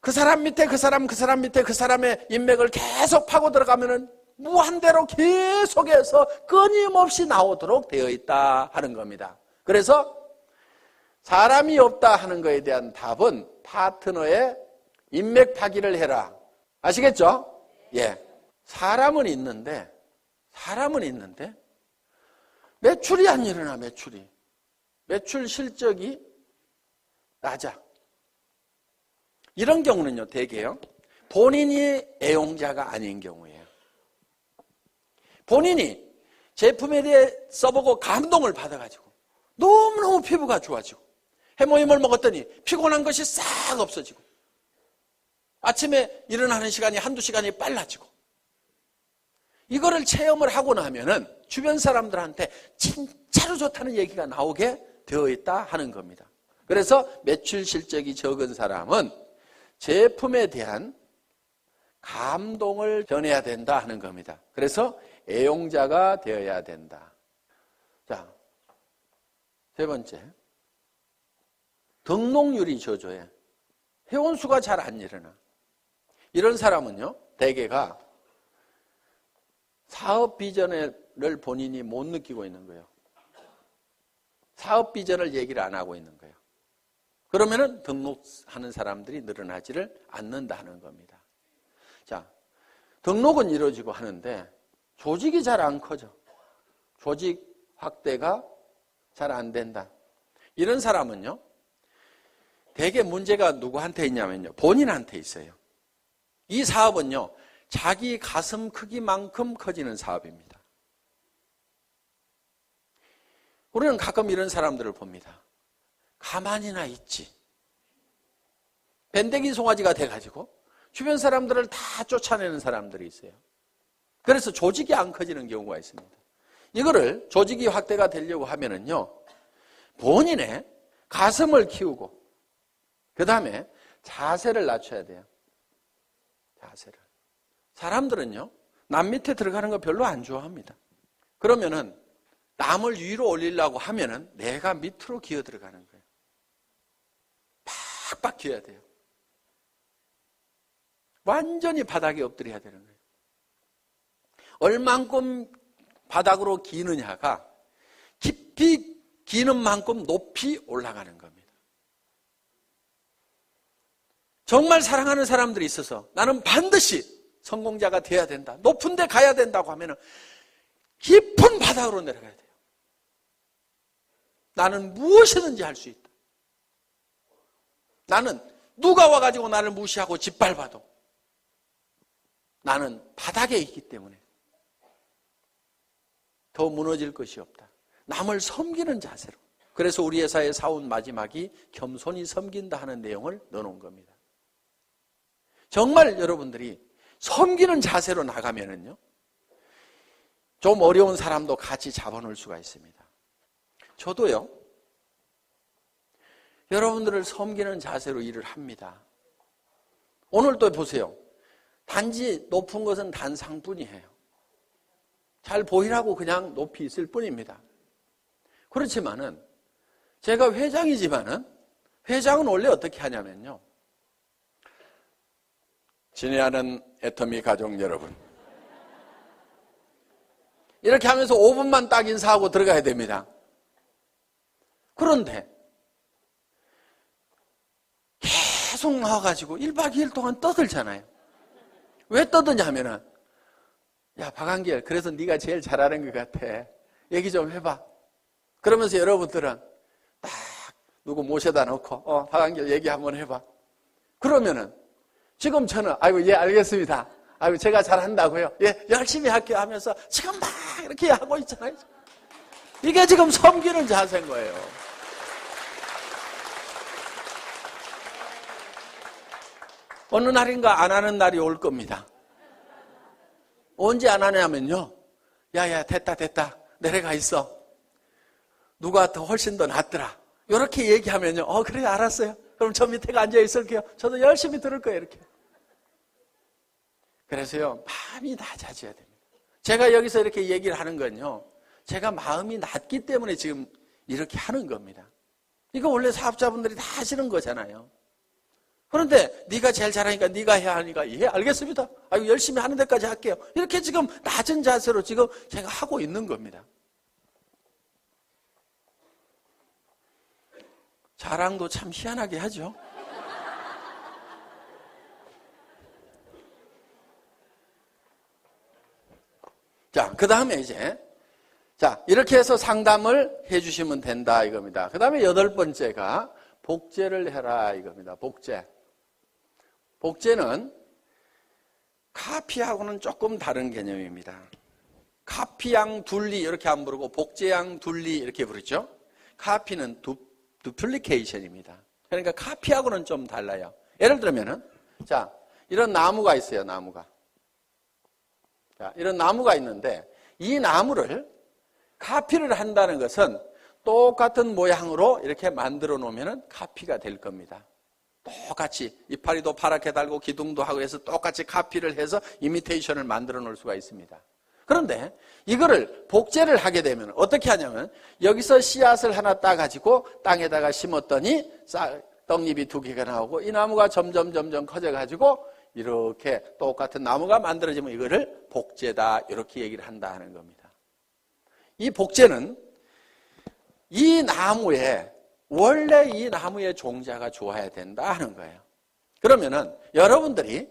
그 사람 밑에 그 사람의 인맥을 계속 파고 들어가면은 무한대로 계속해서 끊임없이 나오도록 되어 있다 하는 겁니다. 그래서 사람이 없다 하는 것에 대한 답은 파트너의 인맥 파기를 해라. 아시겠죠? 예. 사람은 있는데 매출이 안 일어나. 매출 실적이 낮아. 이런 경우는요, 대개요, 본인이 애용자가 아닌 경우예요. 본인이 제품에 대해 써보고 감동을 받아가지고 너무너무 피부가 좋아지고 해모임을 먹었더니 피곤한 것이 싹 없어지고 아침에 일어나는 시간이 한두 시간이 빨라지고, 이거를 체험을 하고 나면은 주변 사람들한테 진짜로 좋다는 얘기가 나오게 되어 있다 하는 겁니다. 그래서 매출 실적이 적은 사람은 제품에 대한 감동을 전해야 된다 하는 겁니다. 그래서 애용자가 되어야 된다. 자, 세 번째, 등록률이 저조해. 회원수가 잘 안 일어나. 이런 사람은요, 대개가 사업 비전을 본인이 못 느끼고 있는 거예요. 사업 비전을 얘기를 안 하고 있는 거예요. 그러면은 등록하는 사람들이 늘어나지를 않는다는 겁니다. 자, 등록은 이루어지고 하는데 조직이 잘 안 커져. 조직 확대가 잘 안 된다. 이런 사람은요, 대개 문제가 누구한테 있냐면요, 본인한테 있어요. 이 사업은요, 자기 가슴 크기만큼 커지는 사업입니다. 우리는 가끔 이런 사람들을 봅니다. 가만히나 있지. 밴댕이 송아지가 돼가지고 주변 사람들을 다 쫓아내는 사람들이 있어요. 그래서 조직이 안 커지는 경우가 있습니다. 이거를 조직이 확대가 되려고 하면은요, 본인의 가슴을 키우고 그 다음에 자세를 낮춰야 돼요. 자세를. 사람들은요, 남 밑에 들어가는 거 별로 안 좋아합니다. 그러면은 남을 위로 올리려고 하면은 내가 밑으로 기어 들어가는 거예요. 팍팍 기어야 돼요. 완전히 바닥에 엎드려야 되는 거예요. 얼만큼 바닥으로 기느냐가 깊이 기는 만큼 높이 올라가는 겁니다. 정말 사랑하는 사람들이 있어서 나는 반드시 성공자가 돼야 된다, 높은 데 가야 된다고 하면 깊은 바닥으로 내려가야 돼요. 나는 무엇이든지 할 수 있다. 나는 누가 와가지고 나를 무시하고 짓밟아도 나는 바닥에 있기 때문에 더 무너질 것이 없다. 남을 섬기는 자세로. 그래서 우리 회사의 사원 마지막이 겸손히 섬긴다 하는 내용을 넣어놓은 겁니다. 정말 여러분들이 섬기는 자세로 나가면은요, 좀 어려운 사람도 같이 잡아놓을 수가 있습니다. 저도요, 여러분들을 섬기는 자세로 일을 합니다. 오늘 또 보세요. 단지 높은 것은 단상뿐이에요. 잘 보이라고 그냥 높이 있을 뿐입니다. 그렇지만은 제가 회장이지만은 회장은 원래 어떻게 하냐면요, 친애하는 애터미 가족 여러분, 이렇게 하면서 5분만 딱 인사하고 들어가야 됩니다. 그런데 계속 나와가지고 1박 2일 동안 떠들잖아요. 왜 떠드냐 하면은, 야 박한결, 그래서 네가 제일 잘하는 것 같아, 얘기 좀 해봐. 그러면서 여러분들은 딱 누구 모셔다 놓고 박한결 얘기 한번 해봐. 그러면은 지금 저는 아이고 예 알겠습니다, 아이고 제가 잘한다고요, 예 열심히 할게요 하면서 지금 막 이렇게 하고 있잖아요. 이게 지금 섬기는 자세인 거예요. 어느 날인가 안 하는 날이 올 겁니다. 언제 안 하냐면요, 야야 됐다 내려가 있어, 누가 더 훨씬 더 낫더라, 이렇게 얘기하면요, 그래 알았어요, 그럼 저 밑에 앉아 있을게요, 저도 열심히 들을 거예요, 이렇게. 그래서요, 마음이 낮아져야 됩니다. 제가 여기서 이렇게 얘기를 하는 건요, 제가 마음이 낮기 때문에 지금 이렇게 하는 겁니다. 이거 원래 사업자분들이 다 하시는 거잖아요. 그런데 네가 제일 잘하니까 네가 해야 하니까 예, 알겠습니다. 아이고, 열심히 하는 데까지 할게요. 이렇게 지금 낮은 자세로 지금 제가 하고 있는 겁니다. 자랑도 참 희한하게 하죠. 자, 그 다음에 이제, 자, 이렇게 해서 상담을 해주시면 된다 이겁니다. 그 다음에 8번째가 복제를 해라 이겁니다. 복제. 복제는 카피하고는 조금 다른 개념입니다. 카피양 둘리 이렇게 안 부르고 복제양 둘리 이렇게 부르죠. 카피는 두플리케이션입니다. 그러니까 카피하고는 좀 달라요. 예를 들면은, 자, 이런 나무가 있어요, 나무가. 자, 이런 나무가 있는데, 이 나무를 카피를 한다는 것은 똑같은 모양으로 이렇게 만들어 놓으면 카피가 될 겁니다. 똑같이 이파리도 파랗게 달고 기둥도 하고 해서 똑같이 카피를 해서 이미테이션을 만들어 놓을 수가 있습니다. 그런데 이거를 복제를 하게 되면 어떻게 하냐면 여기서 씨앗을 하나 따가지고 땅에다가 심었더니 떡잎이 2개가 나오고 이 나무가 점점 커져가지고 이렇게 똑같은 나무가 만들어지면 이거를 복제다 이렇게 얘기를 한다 하는 겁니다. 이 복제는 이 나무에 원래 이 나무의 종자가 좋아야 된다 하는 거예요. 그러면은 여러분들이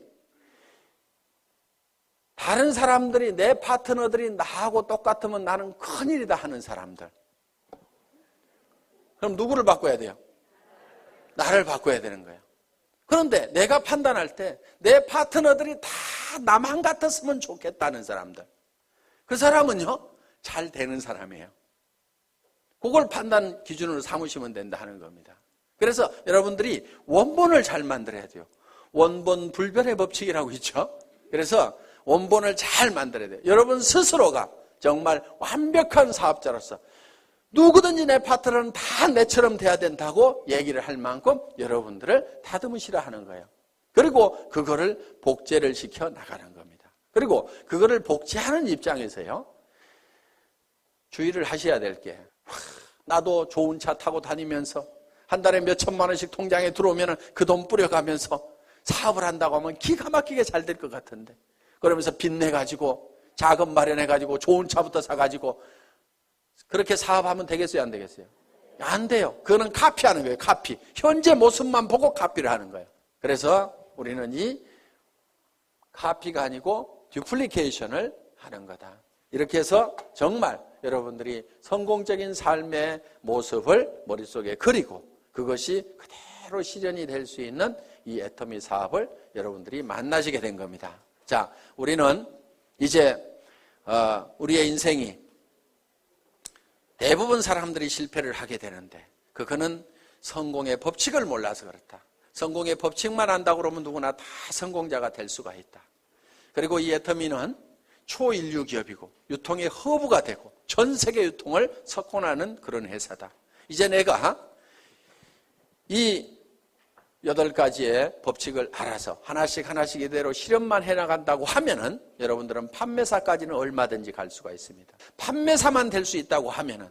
다른 사람들이 내 파트너들이 나하고 똑같으면 나는 큰일이다 하는 사람들. 그럼 누구를 바꿔야 돼요? 나를 바꿔야 되는 거예요. 그런데 내가 판단할 때 내 파트너들이 다 나만 같았으면 좋겠다는 사람들. 그 사람은요, 잘 되는 사람이에요. 그걸 판단 기준으로 삼으시면 된다 하는 겁니다. 그래서 여러분들이 원본을 잘 만들어야 돼요. 원본 불변의 법칙이라고 있죠. 그래서 원본을 잘 만들어야 돼요. 여러분 스스로가 정말 완벽한 사업자로서 누구든지 내 파트너는 다 내처럼 돼야 된다고 얘기를 할 만큼 여러분들을 다듬으시라 하는 거예요. 그리고 그거를 복제를 시켜 나가는 겁니다. 그리고 그거를 복제하는 입장에서요, 주의를 하셔야 될 게, 나도 좋은 차 타고 다니면서 한 달에 몇 천만 원씩 통장에 들어오면 그 돈 뿌려가면서 사업을 한다고 하면 기가 막히게 잘 될 것 같은데, 그러면서 빚내가지고 자금 마련해가지고 좋은 차부터 사가지고 그렇게 사업하면 되겠어요, 안 되겠어요? 안 돼요. 그거는 카피하는 거예요. 카피. 현재 모습만 보고 카피를 하는 거예요. 그래서 우리는 이 카피가 아니고 듀플리케이션을 하는 거다. 이렇게 해서 정말 여러분들이 성공적인 삶의 모습을 머릿속에 그리고 그것이 그대로 실현이 될 수 있는 이 애터미 사업을 여러분들이 만나시게 된 겁니다. 자, 우리는 이제 우리의 인생이 대부분 사람들이 실패를 하게 되는데 그거는 성공의 법칙을 몰라서 그렇다. 성공의 법칙만 안다고 그러면 누구나 다 성공자가 될 수가 있다. 그리고 이 애터미는 초인류 기업이고 유통의 허브가 되고 전 세계 유통을 석권하는 그런 회사다. 이제 내가 이 8가지의 법칙을 알아서 하나씩 이대로 실현만 해나간다고 하면은 여러분들은 판매사까지는 얼마든지 갈 수가 있습니다. 판매사만 될 수 있다고 하면은,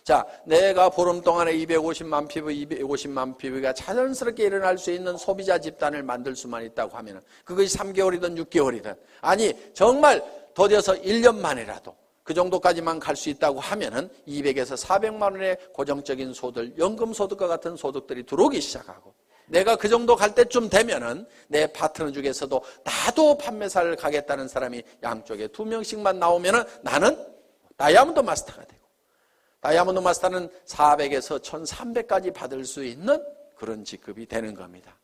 자, 내가 보름 동안에 250만 피부, 250만 피부가 자연스럽게 일어날 수 있는 소비자 집단을 만들 수만 있다고 하면은 그것이 3개월이든 6개월이든 아니 정말 더뎌서 1년 만이라도 그 정도까지만 갈 수 있다고 하면은 200에서 400만 원의 고정적인 소득, 연금소득과 같은 소득들이 들어오기 시작하고 내가 그 정도 갈 때쯤 되면은 내 파트너 중에서도 나도 판매사를 가겠다는 사람이 양쪽에 2명씩만 나오면은 나는 다이아몬드 마스터가 되고 다이아몬드 마스터는 400에서 1300까지 받을 수 있는 그런 직급이 되는 겁니다.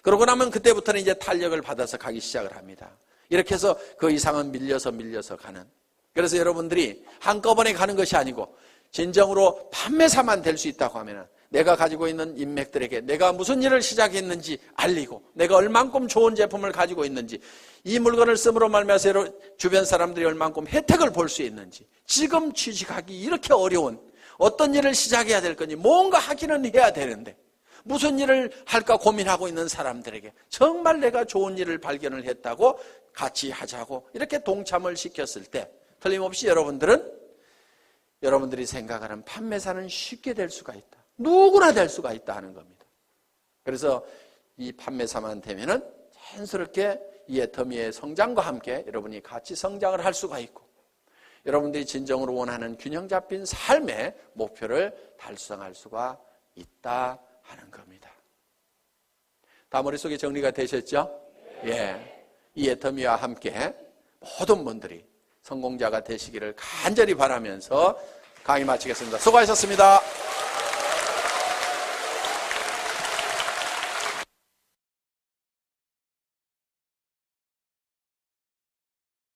그러고 나면 그때부터는 이제 탄력을 받아서 가기 시작을 합니다. 이렇게 해서 그 이상은 밀려서 가는. 그래서 여러분들이 한꺼번에 가는 것이 아니고 진정으로 판매사만 될 수 있다고 하면 내가 가지고 있는 인맥들에게 내가 무슨 일을 시작했는지 알리고 내가 얼만큼 좋은 제품을 가지고 있는지 이 물건을 씀으로 말미암아 주변 사람들이 얼만큼 혜택을 볼 수 있는지 지금 취직하기 이렇게 어려운 어떤 일을 시작해야 될 건지 뭔가 하기는 해야 되는데 무슨 일을 할까 고민하고 있는 사람들에게 정말 내가 좋은 일을 발견을 했다고 같이 하자고 이렇게 동참을 시켰을 때 틀림없이 여러분들이 생각하는 판매사는 쉽게 될 수가 있다. 누구나 될 수가 있다 하는 겁니다. 그래서 이 판매사만 되면은 자연스럽게 이 애터미의 성장과 함께 여러분이 같이 성장을 할 수가 있고 여러분들이 진정으로 원하는 균형 잡힌 삶의 목표를 달성할 수가 있다 하는 겁니다. 다 머릿속에 정리가 되셨죠? 예. 이 애터미와 함께 모든 분들이 성공자가 되시기를 간절히 바라면서 강의 마치겠습니다. 수고하셨습니다.